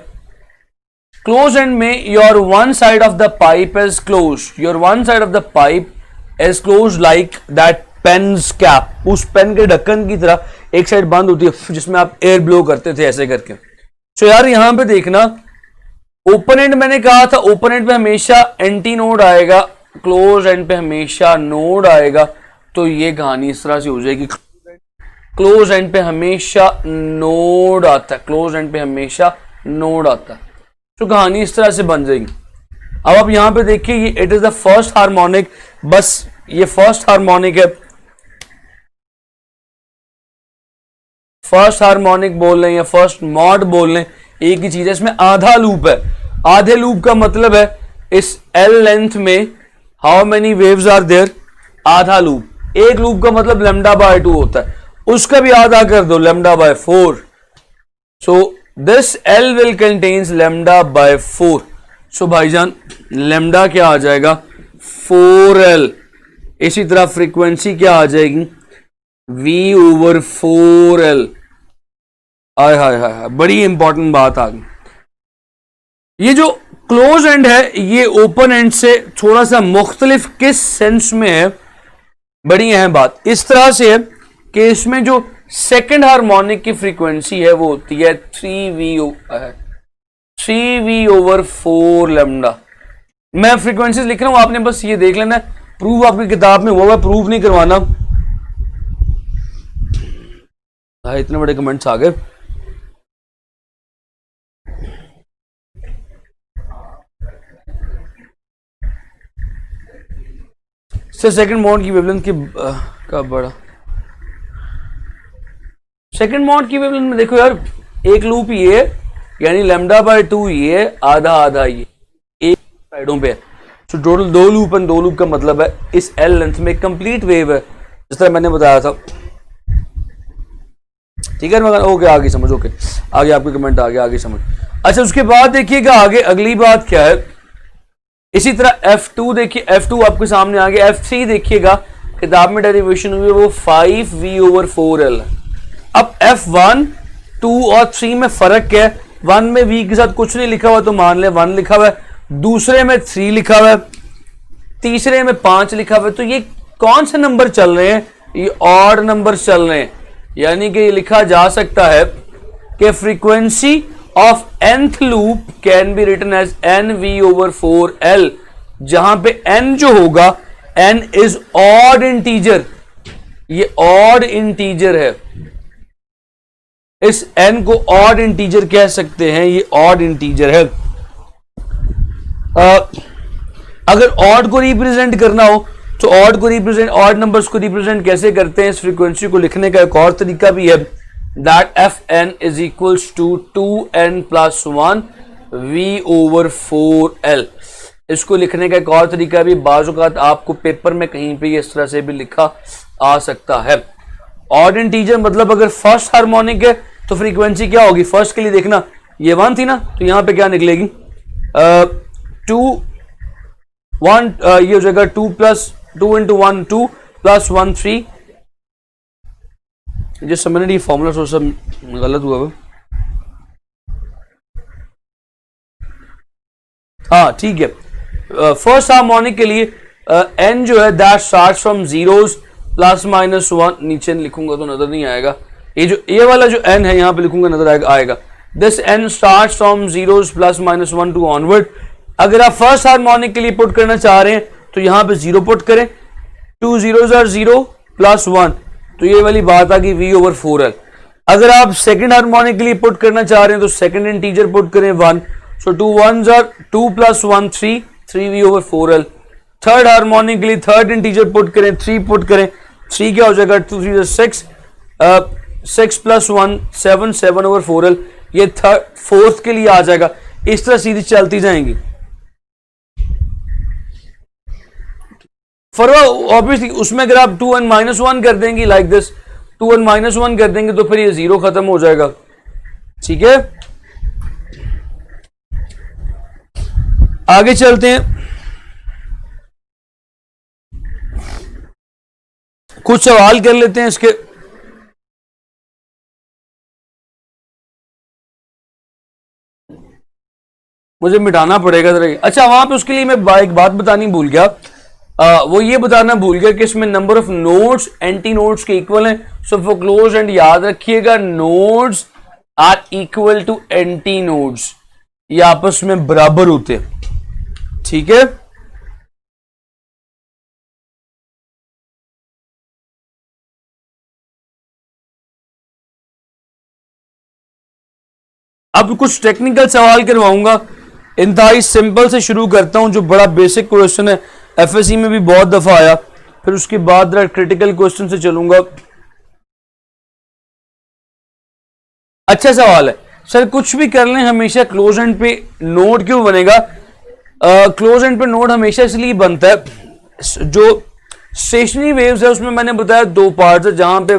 क्लोज एंड में your one side of the pipe is close, your one side of the pipe is close like that pen's cap, उस पेन के ढक्कन की तरह एक साइड बंद होती है जिसमें आप एयर ब्लो करते थे ऐसे करके। तो यार यहां पे देखना ओपन एंड मैंने कहा था, ओपन एंड पे हमेशा एंटी नोड आएगा, क्लोज एंड पे हमेशा नोड आएगा। तो ये कहानी इस तरह से हो जाएगी, क्लोज एंड पे हमेशा नोड आता है, क्लोज एंड पे हमेशा नोड आता है। तो कहानी इस तरह से बन जाएगी। अब आप यहां पे देखिए ये it is the first harmonic, बस ये फर्स्ट हार्मोनिक है, फर्स्ट हार्मोनिक बोल रहे हैं या फर्स्ट मॉड बोल रहे हैं, एक ही चीज है। इसमें आधा लूप है, आधे लूप का मतलब है इस एल लेंथ में how many waves are there, आधा लूप। एक लूप का मतलब लेमडा बाय 2 होता है, उसका भी आधा कर दो lambda by 4। So this L will contains lambda by 4। सो भाईजान लेमडा क्या आ जाएगा 4L। इसी तरह फ्रीक्वेंसी क्या आ जाएगी V/4L। हाय हाय हाय, बड़ी इंपॉर्टेंट बात आ गई। ये जो क्लोज एंड है ये ओपन एंड से थोड़ा सा मुख्तलिफ किस सेंस में है, बड़ी अहम बात इस तरह से है कि इसमें जो सेकंड हार्मोनिक की फ्रीक्वेंसी है वो होती है 3V/4 लेमडा। मैं फ्रीक्वेंसीज लिख रहा हूं, आपने बस ये देख लेना, प्रूव आपकी किताब में हुआ, प्रूव नहीं करवाना। इतने बड़े कमेंट्स आ गए। सेकंड मॉड की वेवलेंथ की का बड़ा सेकंड मॉड की वेवलेंथ में देखो यार एक लूप ये है, यानी लेमडा बाय 2 ये आधा आधा ये एक साइडों पे है। तो टोटल 2 लूप एंड 2 लूप का मतलब है इस एल लेंथ में कंप्लीट वेव है, जिस तरह मैंने बताया था। ठीक है मगर ओके आगे समझ, ओके आगे आपके कमेंट आ गया, आगे समझ। अच्छा उसके बाद देखिएगा आगे अगली बात क्या है। इसी तरह F2 देखिए, F2 आपके सामने आ गया। F3 देखिएगा किताब में डेरिवेशन हुई है वो 5V/4L। अब F1 2 और 3 में फर्क क्या है, 1 में V के साथ कुछ नहीं लिखा हुआ तो मान ले 1 लिखा हुआ है, दूसरे में 3 लिखा हुआ है, तीसरे में 5 लिखा हुआ है। तो ये कौन से नंबर चल रहे हैं, ये ऑड नंबर चल रहे हैं। यानी कि ये लिखा जा सकता है कि frequency of nth loop can be written as NV/4L, जहां पे n जो होगा n is odd integer, ये odd integer है, इस n को odd integer कह सकते हैं, ये odd integer है। अगर odd को रिप्रेजेंट करना हो तो odd को रिप्रेजेंट, odd numbers को रिप्रेजेंट कैसे करते हैं, इस फ्रीक्वेंसी को लिखने का एक और तरीका भी है, that Fn is equals to 2n plus 1 V/4L। इसको लिखने का एक और तरीका भी बाज़ औक़ात आपको पेपर में कहीं पे इस तरह से भी लिखा आ सकता है। ऑड इंटीजर मतलब अगर फर्स्ट हार्मोनिक है तो फ्रीक्वेंसी क्या होगी, फर्स्ट के लिए देखना ये 1 थी ना, तो यहां पे क्या निकलेगी 2 1, ये हो जाएगा 2 + 2 × 1 2 + 1 3। जो समझने ये फॉर्मूला थोड़ा सा गलत हुआ है। हाँ ठीक है, फर्स्ट हार्मोनिक के लिए n जो है दैट स्टार्ट्स फ्रॉम जीरोस ±1, नीचे लिखूंगा तो नजर नहीं आएगा, ये वाला जो n है यहाँ पे लिखूंगा नजर आएगा। This n starts from zeros ±1 to onward. अगर आप फर्स्ट हार्मोनिक के लिए पुट करना चाह रहे हैं तो यहाँ पे 0 पुट करें, 2 zeros are 0 + 1, तो ये वाली बात आ गई V/4L। अगर आप सेकंड हार्मोनिक के लिए पुट करना चाह रहे हैं तो सेकंड इंटीजर पुट करें 1, सो 2 1s are 2 + 1 3 3V/4L। Third harmonic के लिए थर्ड इंटीजर पुट करें, 3 पुट करें, 3 क्या हो जाएगा 2 3 6 6 + 1 7 7/4L। ये थर्ड फोर्थ के लिए आ जाएगा। इस तरह सीरीज चलती जाएंगी। फरवा ऑब्वियसली उसमें अगर आप 2n - 1 कर देंगे लाइक दिस, 2n - 1 कर देंगे तो फिर ये 0 खत्म हो जाएगा। ठीक है, आगे चलते हैं। कुछ सवाल कर लेते हैं इसके। मुझे मिटाना पड़ेगा जरा। अच्छा, वहां पे उसके लिए मैं एक बात बतानी भूल गया। वो ये बताना भूल गया कि इसमें number of nodes anti nodes के इक्वल हैं। सो फॉर क्लोज एंड याद रखिएगा, nodes are equal to anti nodes, ये आपस में बराबर होते हैं। ठीक है, अब कुछ टेक्निकल सवाल करवाऊंगा। इंतहाई सिंपल से शुरू करता हूं, जो बड़ा बेसिक क्वेश्चन है, एफएससी में भी बहुत दफा आया। फिर उसके बाद क्रिटिकल क्वेश्चन से चलूंगा। अच्छा सवाल है सर, कुछ भी कर लें हमेशा क्लोज एंड पे नोड क्यों बनेगा? क्लोज एंड पे नोड हमेशा इसलिए बनता है, जो स्टेशनरी वेव्स है उसमें मैंने बताया दो पार्ट्स है, जहां पे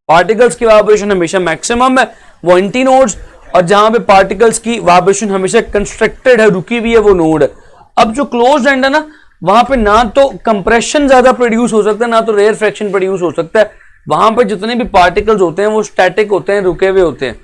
पार्टिकल्स की वाइब्रेशन हमेशा मैक्सिमम है वो एंटी नोड्स, और जहां पे पार्टिकल्स की वाइब्रेशन हमेशा कंस्ट्रक्टेड है, रुकी हुई है, वो नोड है। अब जो क्लोज एंड है ना, वहां पे ना तो कंप्रेशन ज्यादा प्रोड्यूस हो सकता है, ना तो रेयर फ्रैक्शन प्रोड्यूस हो सकता है। वहां पे जितने भी पार्टिकल्स होते हैं वो स्टैटिक होते हैं, रुके हुए होते हैं।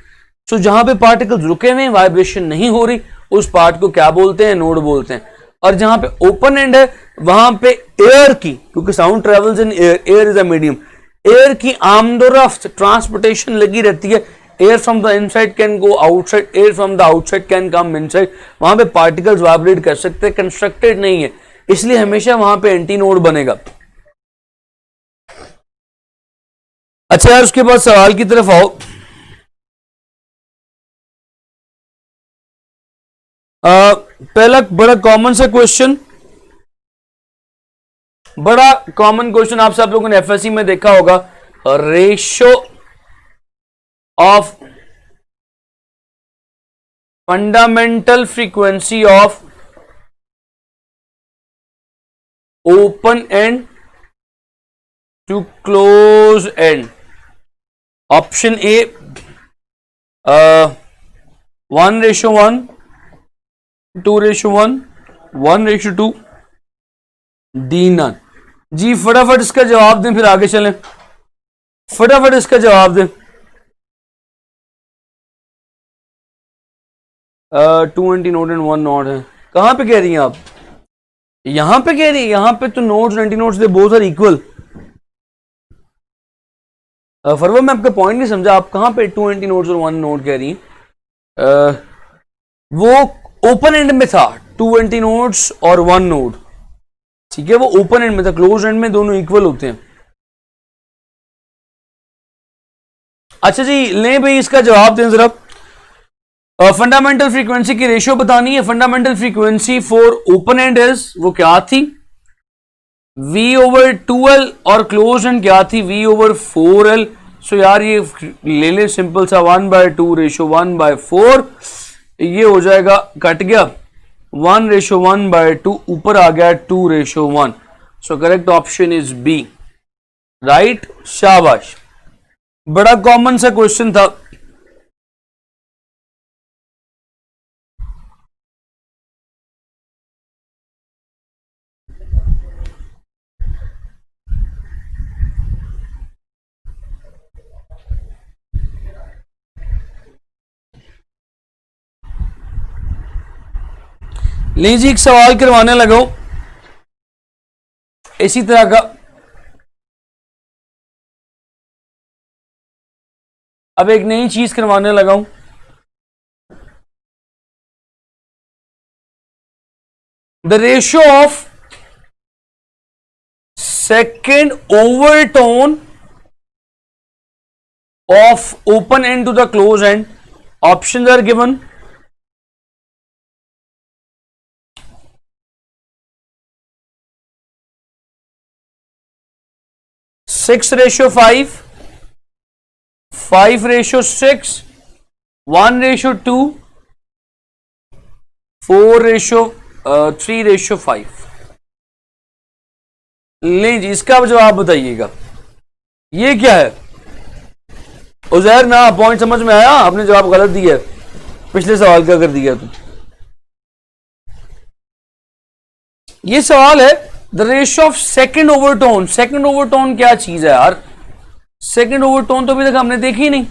सो जहां पे पार्टिकल्स रुके हुए हैं, वाइब्रेशन नहीं हो रही, उस पार्ट को क्या बोलते हैं? नोड बोलते हैं। और जहां पे ओपन एंड है, वहां पे एयर की, क्योंकि sound travels in air, air is a medium, air की आमदोरफ्त ट्रांसपोर्टेशन लगी रहती है। Air from the inside can go outside, air from the outside can come inside. वहां पे पार्टिकल्स वाइब्रेट कर सकते हैं, कंस्ट्रक्टेड नहीं है, इसलिए हमेशा वहां पे एंटी नोड बनेगा। अच्छा यार, उसके बाद सवाल की तरफ आओ। पहला बड़ा कॉमन सा क्वेश्चन, बड़ा कॉमन क्वेश्चन आप सब लोगों ने एफएससी में देखा होगा, ratio of fundamental frequency of open end to close end. Option A 1:1, 2:1, 1:2, D none. जी फटाफट इसका जवाब दें, फिर आगे चलें। फटाफट इसका जवाब दें। 2 एंटी नोड एंड 1 नोड है। कहां पे कह रही हैं आप? यहां पे कह रही है? यहां पे तो nodes anti nodes they both are equal. Farwa मैं आपका पॉइंट नहीं समझा, आप कहां पे 2 एंटी नोड्स और 1 नोड कह रही हैं? वो ओपन एंड में था, 2 एंटी नोड्स और 1 नोड। ठीक है, वो ओपन एंड में था, क्लोज एंड में दोनों इक्वल होते हैं। अच्छा जी, ले भाई इसका जवाब दें जरा। फंडामेंटल फ्रीक्वेंसी की रेशियो बतानी है। Fundamental frequency for open and is, वो क्या थी? V/2L, और क्लोज एंड क्या थी? V/4L। सो यार ये ले ले सिंपल सा, 1/2 रेशियो 1/4, ये हो जाएगा, कट गया 1:1/2, ऊपर आ गया 2:1। So correct option is B, right. शाबाश, बड़ा कॉमन सा क्वेश्चन था। ले जी, एक सवाल करवाने लगा हूं इसी तरह का। अब एक नई चीज करवाने लगा हूं। The ratio of second overtone of open end to the close end. Options are given. 6:5, 5:6, 1:2, 4:3:5। नहीं जी, इसका जवाब बताइएगा, ये क्या है? उजैर ना, पॉइंट समझ में आया? आपने जवाब गलत दिया है, पिछले सवाल का कर दिया। तो ये सवाल है the ratio of second overtone. Second overtone क्या चीज है यार? सेकंड ओवरटोन तो अभी तक हमने देखी नहीं।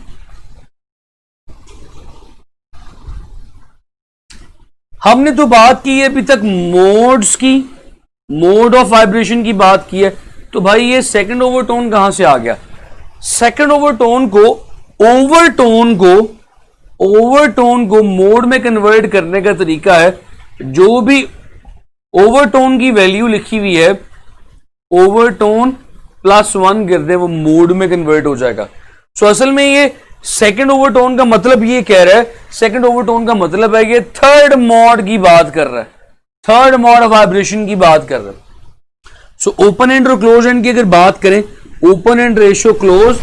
हमने तो बात की है अभी तक मोड्स की, मोड ऑफ वाइब्रेशन की बात की है। तो भाई ये सेकंड ओवरटोन कहां से आ गया? सेकंड ओवरटोन को मोड में कन्वर्ट करने का तरीका है, जो भी ओवरटोन की वैल्यू लिखी हुई है, ओवरटोन +1 कर दे, वो मोड में कन्वर्ट हो जाएगा। सो असल में ये सेकंड ओवरटोन का मतलब ये कह रहा है, सेकंड ओवरटोन का मतलब है ये थर्ड मॉड की बात कर रहा है, थर्ड मॉड ऑफ वाइब्रेशन की बात कर रहा है। सो ओपन एंड और क्लोज एंड की अगर बात करें, open and ratio close,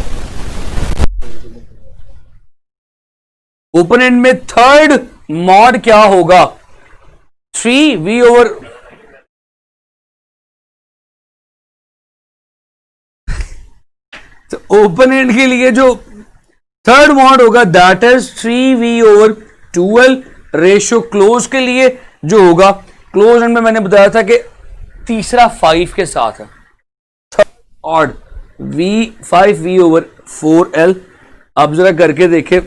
open end में थर्ड मॉड क्या होगा? 3V/, तो ओपन एंड के लिए जो थर्ड मॉड होगा that is 3V/12। Ratio close के लिए जो होगा, क्लोज एंड में मैंने बताया था कि तीसरा 5 के साथ है, ऑड V5V/4L। आप जरा करके देखें,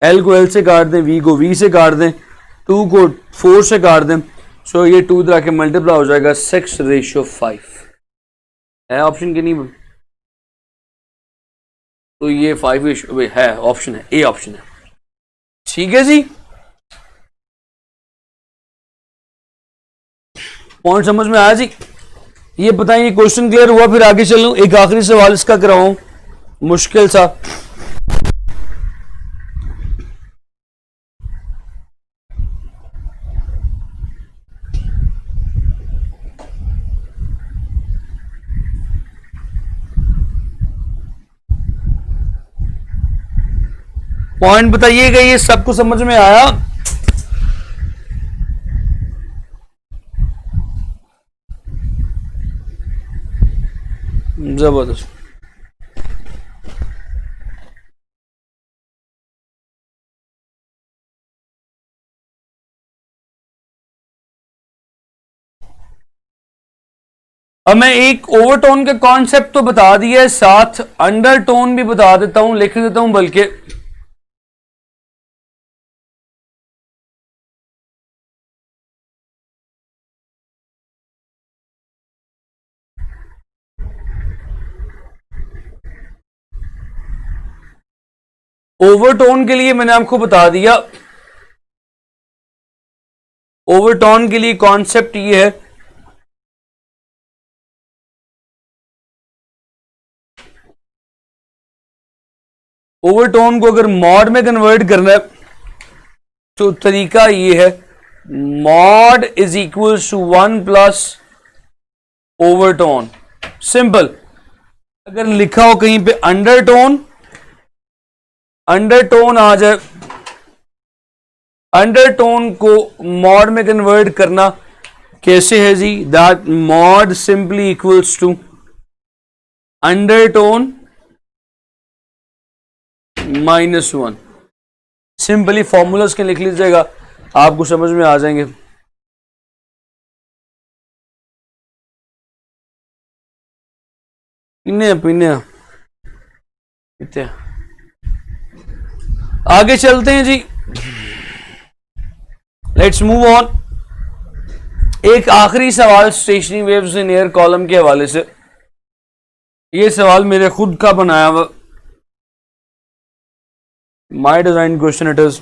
L को L से काट दें, V को V से काट दें, 2 को 4 से काट दें, सो ये 2 तरह के मल्टीप्लाई हो जाएगा 6:5। है ऑप्शन की नहीं? तो ये 5 है, ऑप्शन है, ए ऑप्शन है। ठीक है जी, पॉइंट समझ में आया जी? ये बताइए, क्वेश्चन क्लियर हुआ? फिर आगे चलूं, एक आखिरी सवाल इसका कराऊं, मुश्किल सा। पॉइंट बताइएगा, ये सबको समझ में आया? जबरदस्त। अब मैं एक ओवरटोन का कॉन्सेप्ट तो बता दिया है, साथ अंडरटोन भी बता देता हूं, लिख देता हूं बल्कि। ओवरटोन के लिए मैंने आपको बता दिया, ओवरटोन के लिए कॉन्सेप्ट ये है, ओवरटोन को अगर मॉड में कन्वर्ट करना है तो तरीका ये है, mode is equals to 1 plus overtone. Simple. अगर लिखा हो कहीं पे अंडरटोन, अंडरटोन आ जाए, अंडरटोन को मॉड में कन्वर्ट करना कैसे है जी? That mod simply equals to undertone -1। Simply formulas के लिख लीजिएगा, आपको समझ में आ जाएंगे। पीने आगे चलते हैं जी, लेट्स मूव ऑन। एक आखिरी सवाल stationery waves in air column के हवाले से। ये सवाल मेरे खुद का बनाया हुआ, my design question it is.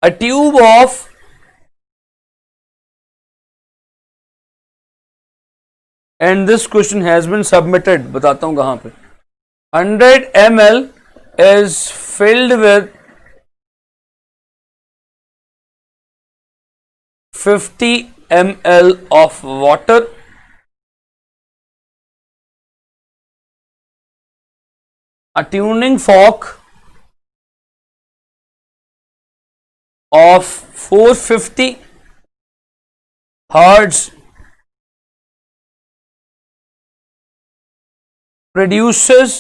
A tube of and this question has been submitted, बताता हूं कहां पे। 100 ml is filled with 50 ml of water. A tuning fork of 450 hertz produces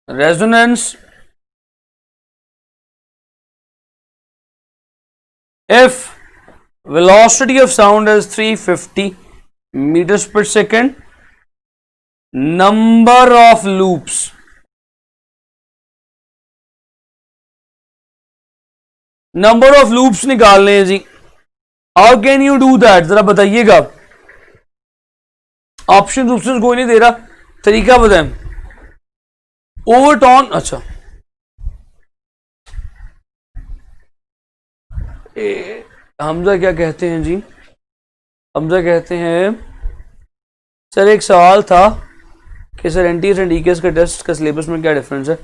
resonance if velocity of sound is 350 meters per second. Number of loops. Number of loops निकालने हैं जी. How can you do that? जरा बताइएगा. Option कोई नहीं दे रहा, तरीका बताएं. Overtone. अच्छा, हमजा क्या कहते हैं जी? हमजा कहते हैं सर एक सवाल था कि सर एनटीएस एंड ईकेएस का टेस्ट का सिलेबस में क्या डिफरेंस है?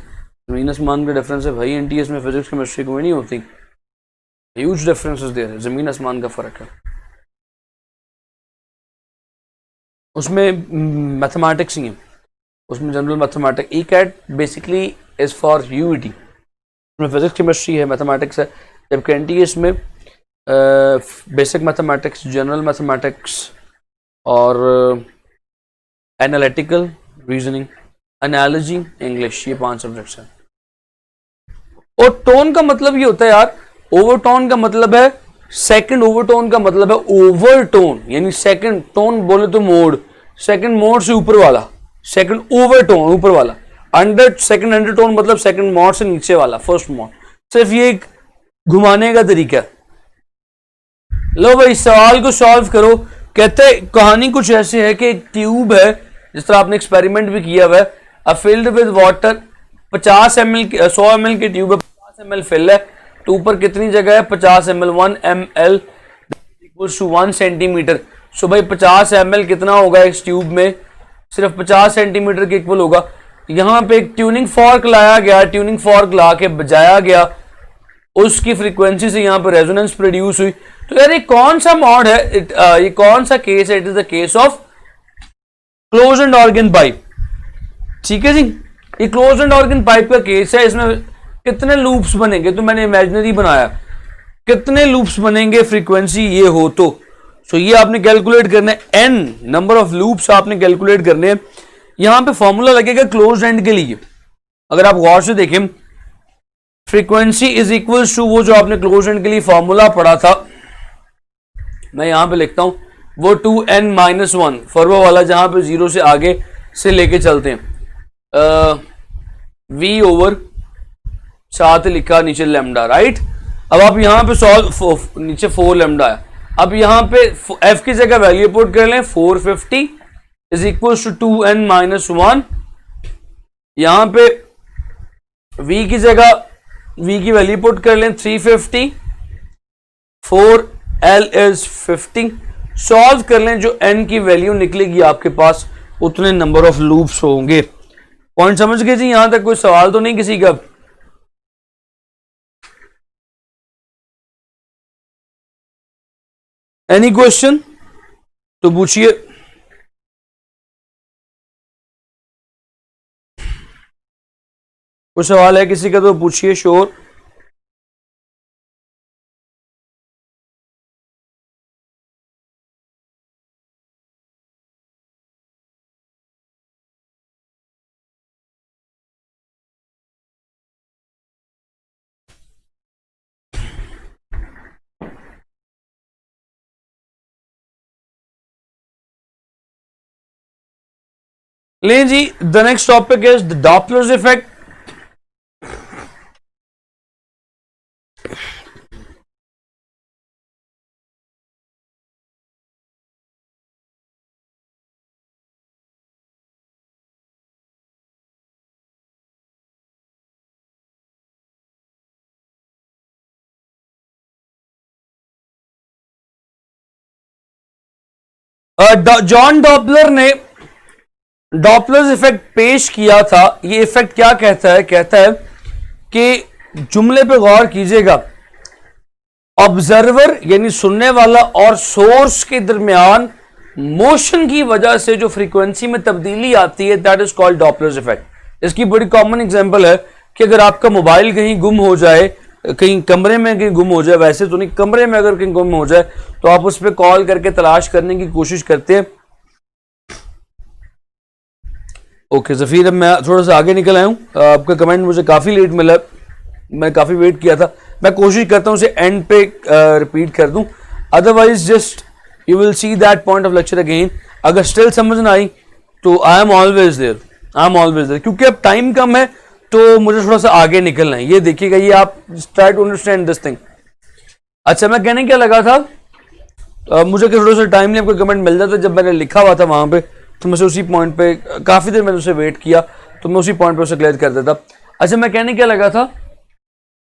जमीन आसमान का डिफरेंस है भाई. एनटीएस में फिजिक्स केमिस्ट्री कोई नहीं होती. ह्यूज डिफरेंसेस देयर है, जमीन आसमान का फर्क है. उसमें मैथमेटिक्स ही है, उसमें general mathematics. E CAT basically is for UET. उसमें फिजिक्स केमिस्ट्री है, मैथमेटिक्स है. जबकि एनटीएस में बेसिक मैथमेटिक्स, जनरल मैथमेटिक्स और एनालिटिकल रीजनिंग, एनालॉजी, इंग्लिश, ये 5 सब्जेक्ट्स हैं. और टोन का मतलब ये होता है यार, ओवरटोन का मतलब है सेकंड, ओवरटोन का मतलब है ओवरटोन, यानी सेकंड टोन बोले तो मोड, सेकंड मोड से ऊपर वाला, सेकंड ओवरटोन ऊपर वाला. अंडर सेकंड अंडरटोन मतलब सेकंड मोड से नीचे वाला, फर्स्ट मोड. सिर्फ ये एक घुमाने का तरीका. लो भाई सवाल को सॉल्व करो. कहते हैं कहानी कुछ ऐसे है कि एक ट्यूब है, जिस तरह आपने एक्सपेरिमेंट भी किया हुआ है. A filled with water, 50 ml 100 ml की ट्यूब है, 50 ml फिल है. तो ऊपर कितनी जगह है? 50 ml. 1 ml equals to 1 centimetre. So भाई 50 ml कितना होगा इस ट्यूब में? सिर्फ 50 सेंटीमीटर के इक्वल होगा. यहां पे एक ट्यूनिंग फॉर्क लाया गया, ट्यूनिंग फॉर्क ला के बजाया गया, उसकी फ्रीक्वेंसी से यहां पर रेजोनेंस प्रोड्यूस हुई. तो यार ये कौन सा मॉड है? ये कौन सा केस है? It is the case of close and organ pipe. ठीक है जी, ये क्लोज एंड ऑर्गन पाइप का केस है. इसमें कितने लूप्स बनेंगे? तो मैंने इमेजिनरी बनाया. कितने लूप्स बनेंगे फ्रीक्वेंसी ये हो तो? सो ये आपने कैलकुलेट करना है. एन नंबर ऑफ लूप्स आपने कैलकुलेट करने हैं. यहां पे फॉर्मूला लगेगा क्लोज एंड के लिए. अगर आप गौर से देखें, फ्रीक्वेंसी इज इक्वल्स टू वो जो आपने क्लोज एंड के लिए फॉर्मूला पढ़ा था, मैं यहां पे लिखता हूं, वो 2n-1 फॉरवर्ड वाला, जहां पे 0 से आगे से लेके चलते हैं. v ओवर साथ लिखा, नीचे लेमडा, राइट. अब आप यहां पे सॉल्व, नीचे 4 लेमडा है. अब यहां पे f की जगह वैल्यू पुट कर लें, 450 इज इक्वल टू 2n-1. यहां पे v की जगह v की वैल्यू पुट कर लें 350, 4l इज 50. सॉल्व कर लें, जो n की वैल्यू निकलेगी आपके पास उतने नंबर ऑफ लूप्स होंगे. पॉइंट समझ गए जी? यहां तक कोई सवाल तो नहीं किसी का? एनी क्वेश्चन तो पूछिए. कोई सवाल है किसी का तो पूछिए. श्योर. ले जी, the next topic is the Doppler's effect. John Doppler ने डॉपलर्स इफेक्ट पेश किया था. ये इफेक्ट क्या कहता है? कहता है कि जुमले पे गौर कीजिएगा, ऑब्जर्वर यानी सुनने वाला और सोर्स के दरमियान मोशन की वजह से जो फ्रीक्वेंसी में तब्दीली आती है, that is called Doppler's effect. इसकी बड़ी कॉमन एग्जांपल है कि अगर आपका मोबाइल कहीं गुम हो जाए, कहीं कमरे में कहीं गुम हो जाए, वैसे तो नहीं, कमरे में अगर कहीं गुम हो जाए तो आप उस पर कॉल करके तलाश करने की कोशिश करते हैं। ओके जफीर, अब मैं थोड़ा सा आगे निकल आया हूँ, आपका कमेंट मुझे काफी लेट मिला, मैं काफी वेट किया था, मैं कोशिश करता हूँ उसे एंड पे रिपीट कर दूं, otherwise just you will see that point of lecture again. अगर स्टिल समझ ना आई तो आई एम ऑलवेज देयर, क्योंकि अब टाइम कम है तो मुझे थोड़ा सा आगे निकलना है। ये देखिएगा, ये आप try to understand this thing. अच्छा, मैं कहने क्या लगा था, मुझे थोड़ा सा टाइम नहीं, आपको कमेंट मिल जाता, जब मैंने लिखा हुआ था वहां पे तो मैं उसी पॉइंट पे काफी देर मैंने उसे वेट किया, तो मैं उसी पॉइंट पे उसे क्लियर कर देता। अच्छा, मैं कहने क्या लगा था,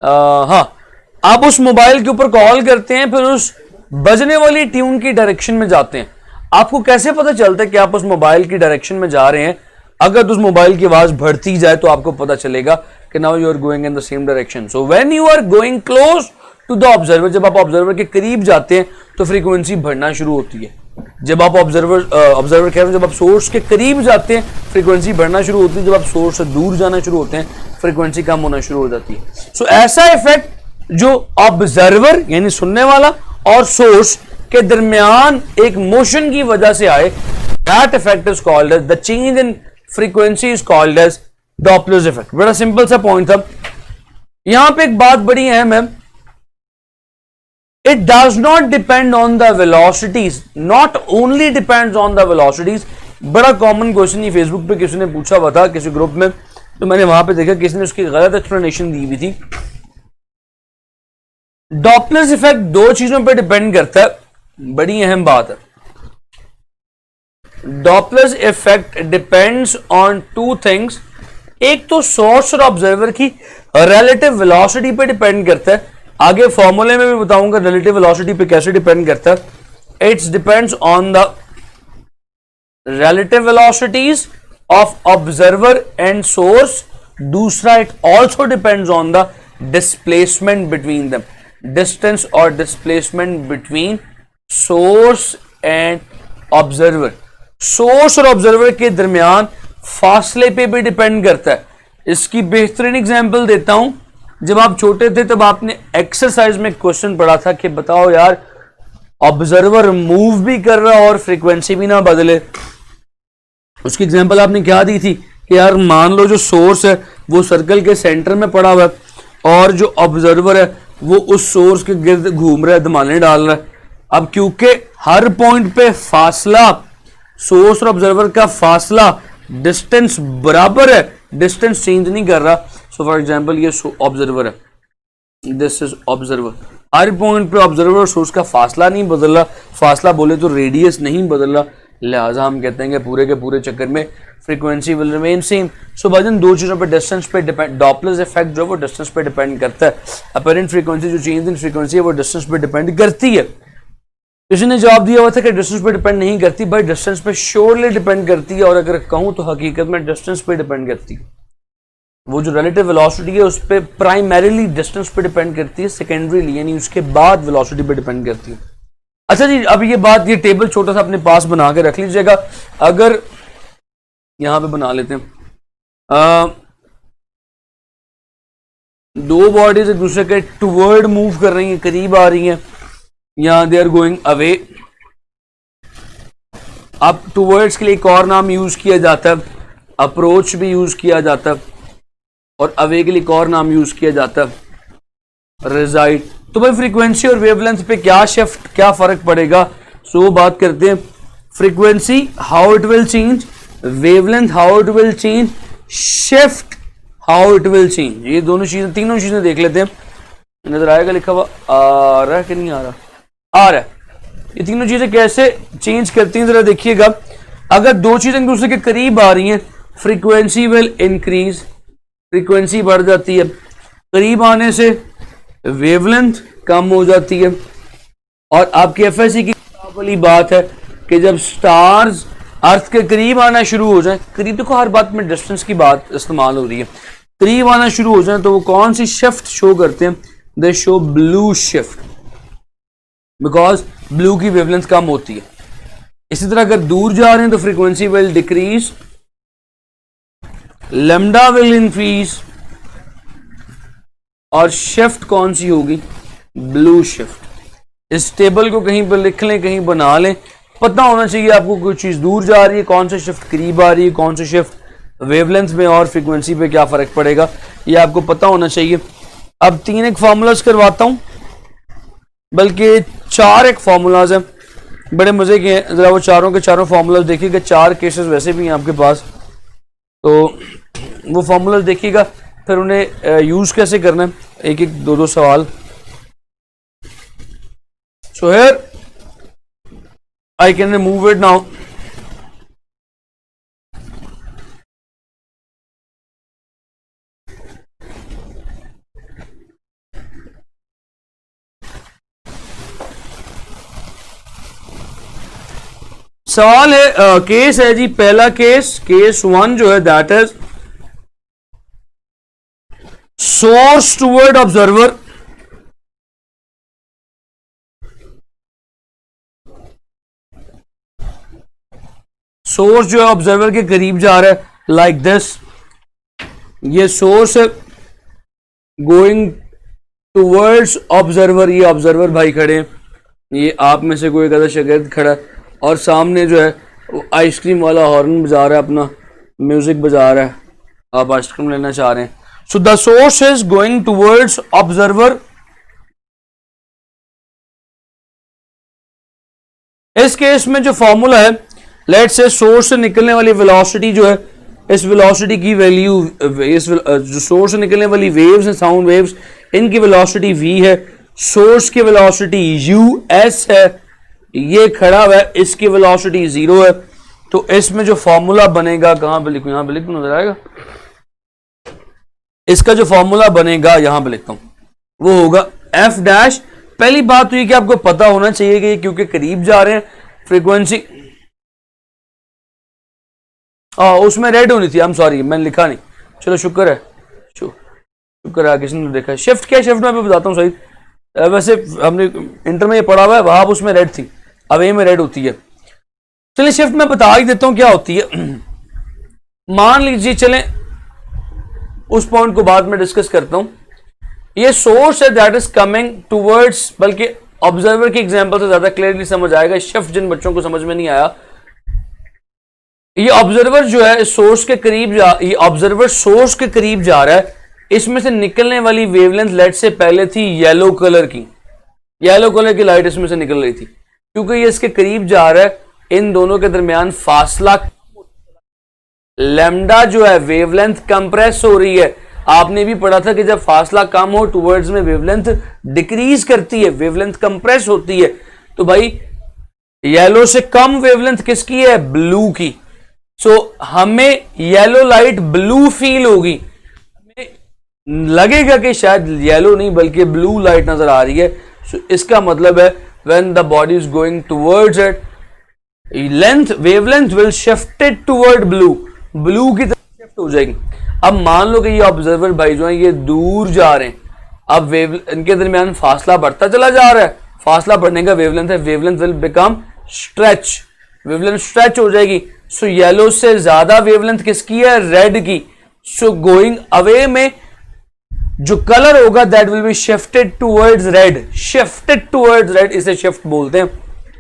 हाँ, आप उस मोबाइल के ऊपर कॉल करते हैं, फिर उस बजने वाली ट्यून की डायरेक्शन में जाते हैं। आपको कैसे पता चलता है कि आप उस मोबाइल की डायरेक्शन में जा रहे हैं? अगर उस मोबाइल की आवाज बढ़ती जाए तो आपको पता चलेगा कि now you are going in the same direction. So when you are going close to the observer, जब आप ऑब्जर्वर के करीब जाते हैं तो फ्रीक्वेंसी बढ़ना शुरू होती है। जब आप ऑब्जर्वर कह रहे हैं, जब आप सोर्स के करीब जाते हैं फ्रीक्वेंसी बढ़ना शुरू होती है, जब आप सोर्स से दूर जाना शुरू होते हैं फ्रीक्वेंसी कम होना शुरू हो जाती है। सो ऐसा इफेक्ट जो ऑब्जर्वर यानी सुनने वाला और सोर्स के दरमियान एक मोशन की वजह से आए, that effect is called as the change in frequency is called as Doppler's effect. बड़ा सिंपल सा पॉइंट था। यहां पे एक बात बड़ी अहम है, it does not depend on the velocities, not only depends on the velocities। बड़ा कॉमन क्वेश्चन ये फेसबुक पे किसी ने पूछा हुआ था किसी ग्रुप में, तो मैंने वहां पे देखा किसी ने उसकी गलत एक्सप्लेनेशन दी हुई थी। डॉपलर्स इफेक्ट दो चीजों पे डिपेंड करता है, बड़ी अहम बात है। Doppler's effect depends on two things, एक तो सोर्स और ऑब्जर्वर की रिलेटिव वेलोसिटी पे डिपेंड करता है, आगे फॉर्मूले में भी बताऊंगा रिलेटिव वेलोसिटी पे कैसे डिपेंड करता है। It's depends on the relative velocities of observer and source. दूसरा, it also depends on the displacement between them, distance और displacement between source and observer. Source और ऑब्जर्वर के दरमियान फासले पे भी डिपेंड करता है। इसकी बेहतरीन एग्जांपल देता हूं, जब आप छोटे थे तब आपने एक्सरसाइज में क्वेश्चन पढ़ा था कि बताओ यार, ऑब्जर्वर मूव भी कर रहा और फ्रीक्वेंसी भी ना बदले। उसकी एग्जांपल आपने क्या दी थी कि यार मान लो जो सोर्स है वो सर्कल के सेंटर में पड़ा हुआ है और जो ऑब्जर्वर है वो उस सोर्स के गिर्द घूम रहा है, धमाले डाल रहा है। अब क्योंकि हर पॉइंट पे फासला, सोर्स और ऑब्जर्वर का फासला, डिस्टेंस बराबर है, डिस्टेंस चेंज नहीं कर रहा। सो फॉर एग्जांपल ये ऑब्जर्वर है, this is observer, her point पे ऑब्जर्वर और सोर्स का फासला नहीं बदल रहा, फासला बोले तो रेडियस नहीं बदल रहा, लिहाजा हम कहते हैं कि पूरे के पूरे चक्कर में फ्रीक्वेंसी विल रिमेन सेम। सो भाईजान दो चीजों पे डिस्टेंस पे डिपेंड, डॉपलर्स इफेक्ट जो है वो डिस्टेंस पे डिपेंड करता है, अपरेंट फ्रीक्वेंसी जो चेंज इन फ्रीक्वेंसी है वो डिस्टेंस पे डिपेंड करती है। किसी ने जवाब दिया हुआ था कि डिस्टेंस पे डिपेंड नहीं करती, भाई डिस्टेंस पे श्योरली डिपेंड करती है, और अगर कहूं तो हकीकत में डिस्टेंस पे डिपेंड करती है। वो जो रिलेटिव वेलोसिटी है उस पे प्राइमरीली डिस्टेंस पे डिपेंड करती है, सेकेंडरीली यानी उसके बाद वेलोसिटी पे डिपेंड करती है। अच्छा जी, अब ये बात, ये टेबल छोटा सा अपने पास बना के रख लीजिएगा। अगर यहां पे बना लेते हैं, दो बॉडीज एक दूसरे के टुवर्ड मूव कर रही हैं, करीब आ रही हैं, यहां दे आर गोइंग अवे। अब टुवर्ड्स के लिए एक और नाम यूज किया जाता है, अप्रोच भी यूज किया जाता है, और अवे के लिए एक और नाम यूज किया जाता है, रिजाइड। तो भाई फ्रीक्वेंसी और वेवलेंथ पे क्या फर्क पड़ेगा? सो बात करते हैं। Frequency how it will change, wavelength how it will change, shift how it will change. ये दोनों चीजें, तीनों चीजें देख लेते हैं। नजर आएगा लिखा हुआ, आ रहा है कि नहीं आ रहा? आ रहा है। ये तीनों चीजें कैसे चेंज करती हैं जरा देखिएगा। अगर दो चीजें एक दूसरे के करीब आ रही हैं, फ्रीक्वेंसी विल इंक्रीज, फ्रीक्वेंसी बढ़ जाती है। करीब आने से वेवलेंथ कम हो जाती है। और आपकी एफएससी की किताब वाली बात है कि जब स्टार्स अर्थ के करीब आना शुरू हो जाए, करीब, देखो हर बात में डिस्टेंस की बात इस्तेमाल हो रही है, करीब आना शुरू हो जाए तो वो कौन सी शिफ्ट शो करते हैं? दे show blue shift. Because blue की वेवलेंथ कम होती है। इसी तरह अगर दूर जा रहे हैं तो frequency will decrease, lambda will increase, और शिफ्ट कौन सी होगी? Blue shift. इस टेबल को कहीं पर लिख लें, कहीं बना लें, पता होना चाहिए आपको कोई चीज दूर जा रही है, कौन सी शिफ्ट करीब आ रही है, कौन सी शिफ्ट वेवलेंथ में और फ्रीक्वेंसी पे क्या फर्क पड़ेगा, ये आपको पता होना चाहिए। अब 3 एक फार्मूलाज करवाता हूं, बल्कि 4 एक फार्मूलाज हैं, बड़े मजे के हैं। जरा वो चारों के चारों फार्मूलाज देखिएगा, 4 केसेस वैसे भी हैं आपके पास, तो वो फार्मूलाज देखिएगा, फिर उन्हें यूज कैसे करना है, एक एक दो सवाल। So here I can remove it now. सवाल है, केस है जी, पहला केस 1 जो है that is source toward observer, source जो है ऑब्जर्वर के करीब जा रहा है लाइक दिस, ये सोर्स है गोइंग टूवर्ड्स ऑब्जर्वर, ये ऑब्जर्वर भाई खड़े हैं, ये आप में से कोई एक शागिर्द खड़ा है, और सामने जो है वो आइसक्रीम वाला हॉर्न बजा रहा है, अपना म्यूजिक बजा रहा है, आप आइसक्रीम लेना चाह रहे हैं। So the source is going towards observer. इस केस में जो फॉर्मूला है, लेट्स से सोर्स से निकलने वाली वेलोसिटी जो है, इस वेलोसिटी की वैल्यू, जो सोर्स से निकलने वाली वेव्स हैं, साउंड वेव्स, इनकी वेलोसिटी v है, सोर्स की वेलोसिटी us है, ये खड़ा हुआ है, इसकी वेलोसिटी 0 है। तो इसमें जो फॉर्मूला बनेगा, कहां पे लिखूं, यहां पे लिखूं, नजर आएगा, इसका जो फॉर्मूला बनेगा यहां पे लिखता हूं, वो होगा f डैश। पहली बात तो ये कि आपको पता होना चाहिए कि क्योंकि करीब जा रहे हैं फ्रीक्वेंसी, उसमें रेड होनी थी, आई एम सॉरी मैंने लिखा नहीं, चलो शुक्र है, शुक्र है किसी ने देखा। शिफ्ट क्या, शिफ्ट में बताता हूँ सही, वैसे हमने इंटर में ये पढ़ा हुआ है, वहां उसमें रेड थी, अब ए में रेड होती है। चलिए शिफ्ट में बता ही देता हूं क्या होती है। मान लीजिए, चलें उस पॉइंट को बाद में डिस्कस करता हूं। ये सोर्स है दैट इज कमिंग टूवर्ड्स, बल्कि ऑब्जर्वर की एग्जांपल से ज्यादा क्लियरली समझ आएगा, शिफ्ट जिन बच्चों को समझ में नहीं आया, ये ऑब्जर्वर जो है सोर्स के करीब ये ऑब्जर्वर सोर्स के करीब जा रहा है, इसमें से निकलने वाली वेवलेंथ लेट से पहले थी येलो कलर की, येलो कलर की लाइट इसमें से निकल रही थी, क्योंकि ये इसके करीब जा रहा है, इन दोनों के दरमियान फासला, लैम्डा जो है वेवलेंथ कंप्रेस हो रही है। आपने भी पढ़ा था कि जब फासला कम हो टूवर्ड्स में वेवलेंथ डिक्रीज करती है, वेवलेंथ कंप्रेस होती है। तो भाई येलो से कम वेवलेंथ किसकी है? ब्लू की। सो हमें येलो लाइट ब्लू फील होगी, हमें लगेगा कि शायद येलो नहीं बल्कि ब्लू लाइट नजर आ रही है। सो इसका मतलब है when the body is going towards it, length wavelength will shifted toward blue, blue की तरफ शिफ्ट हो जाएगी। अब मान लो कि ये ऑब्जर्वर भाई जो है ये दूर जा रहे हैं, अब इनके दरमियान फासला बढ़ता चला जा रहा है, फासला बढ़ने का वेवलेंथ है, wavelength will become stretch, wavelength stretch हो जाएगी। सो येलो से ज्यादा वेवलेंथ किसकी है? रेड की। सो गोइंग अवे में जो कलर होगा that will be shifted towards red, shifted towards red, इसे शिफ्ट बोलते हैं।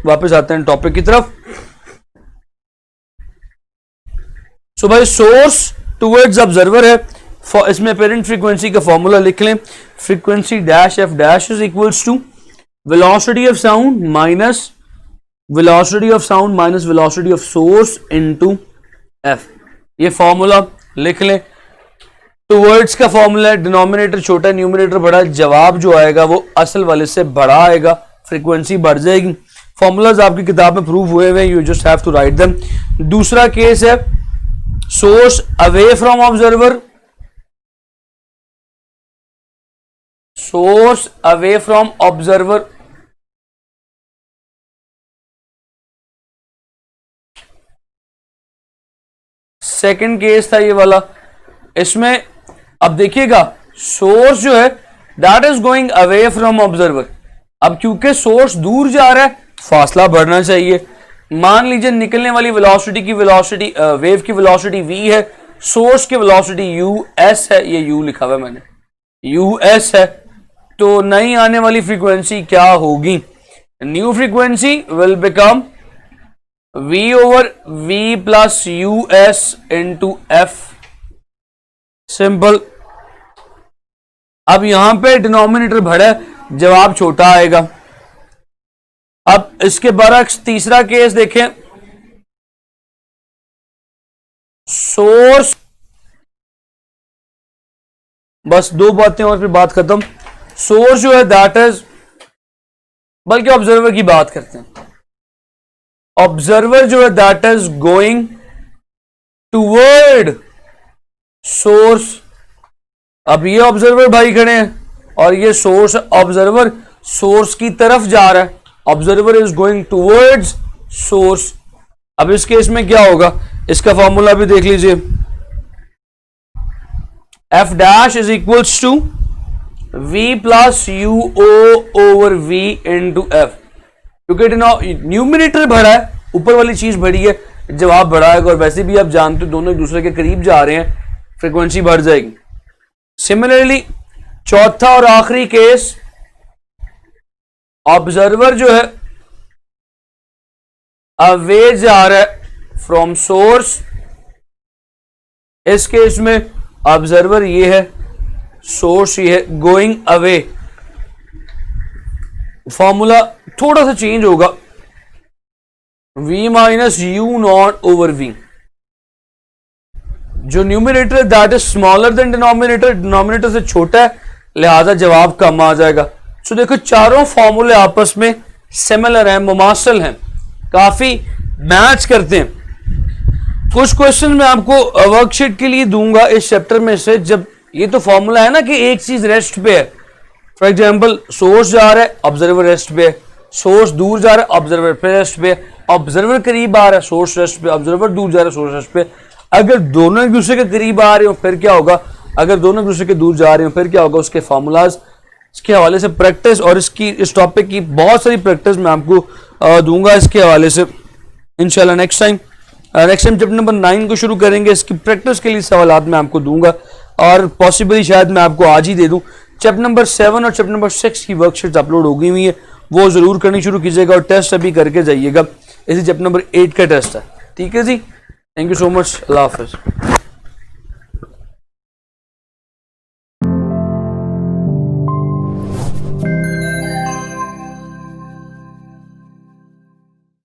वापस आते हैं टॉपिक की तरफ। सो भाई सोर्स टूवर्ड्स ऑब्जर्वर है, इसमें पेरेंट फ्रीक्वेंसी का फॉर्मूला लिख लें, frequency dash F dash is equals to velocity of sound minus velocity of sound minus velocity of source into F. ये फॉर्मूला लिख लें। टूवर्ड्स का फॉर्मूला है, डिनोमिनेटर छोटा न्यूमरेटर बड़ा, जवाब जो आएगा वो असल वाले से बड़ा आएगा, फ्रीक्वेंसी बढ़ जाएगी। फॉर्मूलाज आपकी किताब में प्रूव हुए हुए, you just have to write them. दूसरा केस है source away from observer, source away from observer, second case था ये वाला। इसमें अब देखिएगा सोर्स जो है that is going away from observer, अब क्योंकि सोर्स दूर जा रहा है, फासला बढ़ना चाहिए। मान लीजिए निकलने वाली वेलोसिटी की वेलोसिटी वेव की वेलोसिटी v है, सोर्स की वेलोसिटी us है, ये u लिखा हुआ है मैंने, us है। तो नई आने वाली फ्रीक्वेंसी क्या होगी? New frequency will become v over v plus us into f। Simple. अब यहां पे डिनोमिनेटर बढ़ा, जवाब छोटा आएगा। अब इसके बरक्स तीसरा केस देखें, सोर्स, बस दो बातें और फिर बात खत्म। सोर्स जो है दैट इज, बल्कि ऑब्जर्वर की बात करते हैं। ऑब्जर्वर जो है that is going toward source. अब ये ऑब्जर्वर भाई खड़े हैं और ये सोर्स, ऑब्जर्वर सोर्स की तरफ जा रहा है, observer is going towards source. अब इस केस में क्या होगा, इसका फॉर्मूला भी देख लीजिए, F dash is equals to v plus U O over v into F. क्योंकि न्यूमिनेटर बढ़ा है, ऊपर वाली चीज बढ़ी है, जवाब बढ़ा है। और वैसे भी आप जानते हो दोनों एक दूसरे के करीब जा रहे हैं, फ्रीक्वेंसी बढ़ जाएगी। सिमिलरली चौथा और आखिरी केस, ऑब्जर्वर जो है अवे जा रहा है फ्रॉम सोर्स। इस केस में ऑब्जर्वर ये है, सोर्स ये है, गोइंग अवे। फॉर्मूला थोड़ा सा चेंज होगा, v minus you not over v। जो numerator that is smaller than denominator, denominator से छोटा है, लिहाजा जवाब कम आ जाएगा। सो देखो चारों फॉर्मूले आपस में सिमिलर हैं, मुमासिल हैं, काफी मैच करते हैं। कुछ क्वेश्चन मैं आपको वर्कशीट के लिए दूंगा इस चैप्टर में से। जब ये तो फॉर्मूला है ना कि एक चीज रेस्ट पे है, फॉर एग्जांपल सोर्स जा रहा है, ऑब्जर्वर रेस्ट पे है, सोर्स दूर जा रहा है, ऑब्जर्वर पे रेस्ट पे, ऑब्जर्वर करीब आ रहा है, सोर्स रेस्ट पे, ऑब्जर्वर दूर जा रहा है, सोर्स रेस्ट पे। अगर दोनों एक दूसरे के करीब आ रहे हो फिर क्या होगा, अगर दोनों एक दूसरे के दूर जा रहे हो फिर क्या होगा, उसके फॉर्मूलाज, इसके हवाले से प्रैक्टिस, और इस टॉपिक की बहुत सारी प्रैक्टिस मैं आपको दूंगा इसके हवाले से इंशाल्लाह नेक्स्ट टाइम। चैप्टर नंबर 9 को शुरू करेंगे, इसकी प्रैक्टिस के लिए सवालात मैं आपको दूंगा, और पॉसिबली शायद मैं आपको आज ही दे दूं। चैप्टर नंबर 7 और चैप्टर नंबर 6 की वर्कशीट अपलोड हो गई हुई है, वो जरूर करनी शुरू कीजिएगा और टेस्ट अभी करके जाइएगा। इसी चैप्टर नंबर 8 का टेस्ट है, ठीक है जी। थैंक यू सो मच, अल्लाह हाफिज।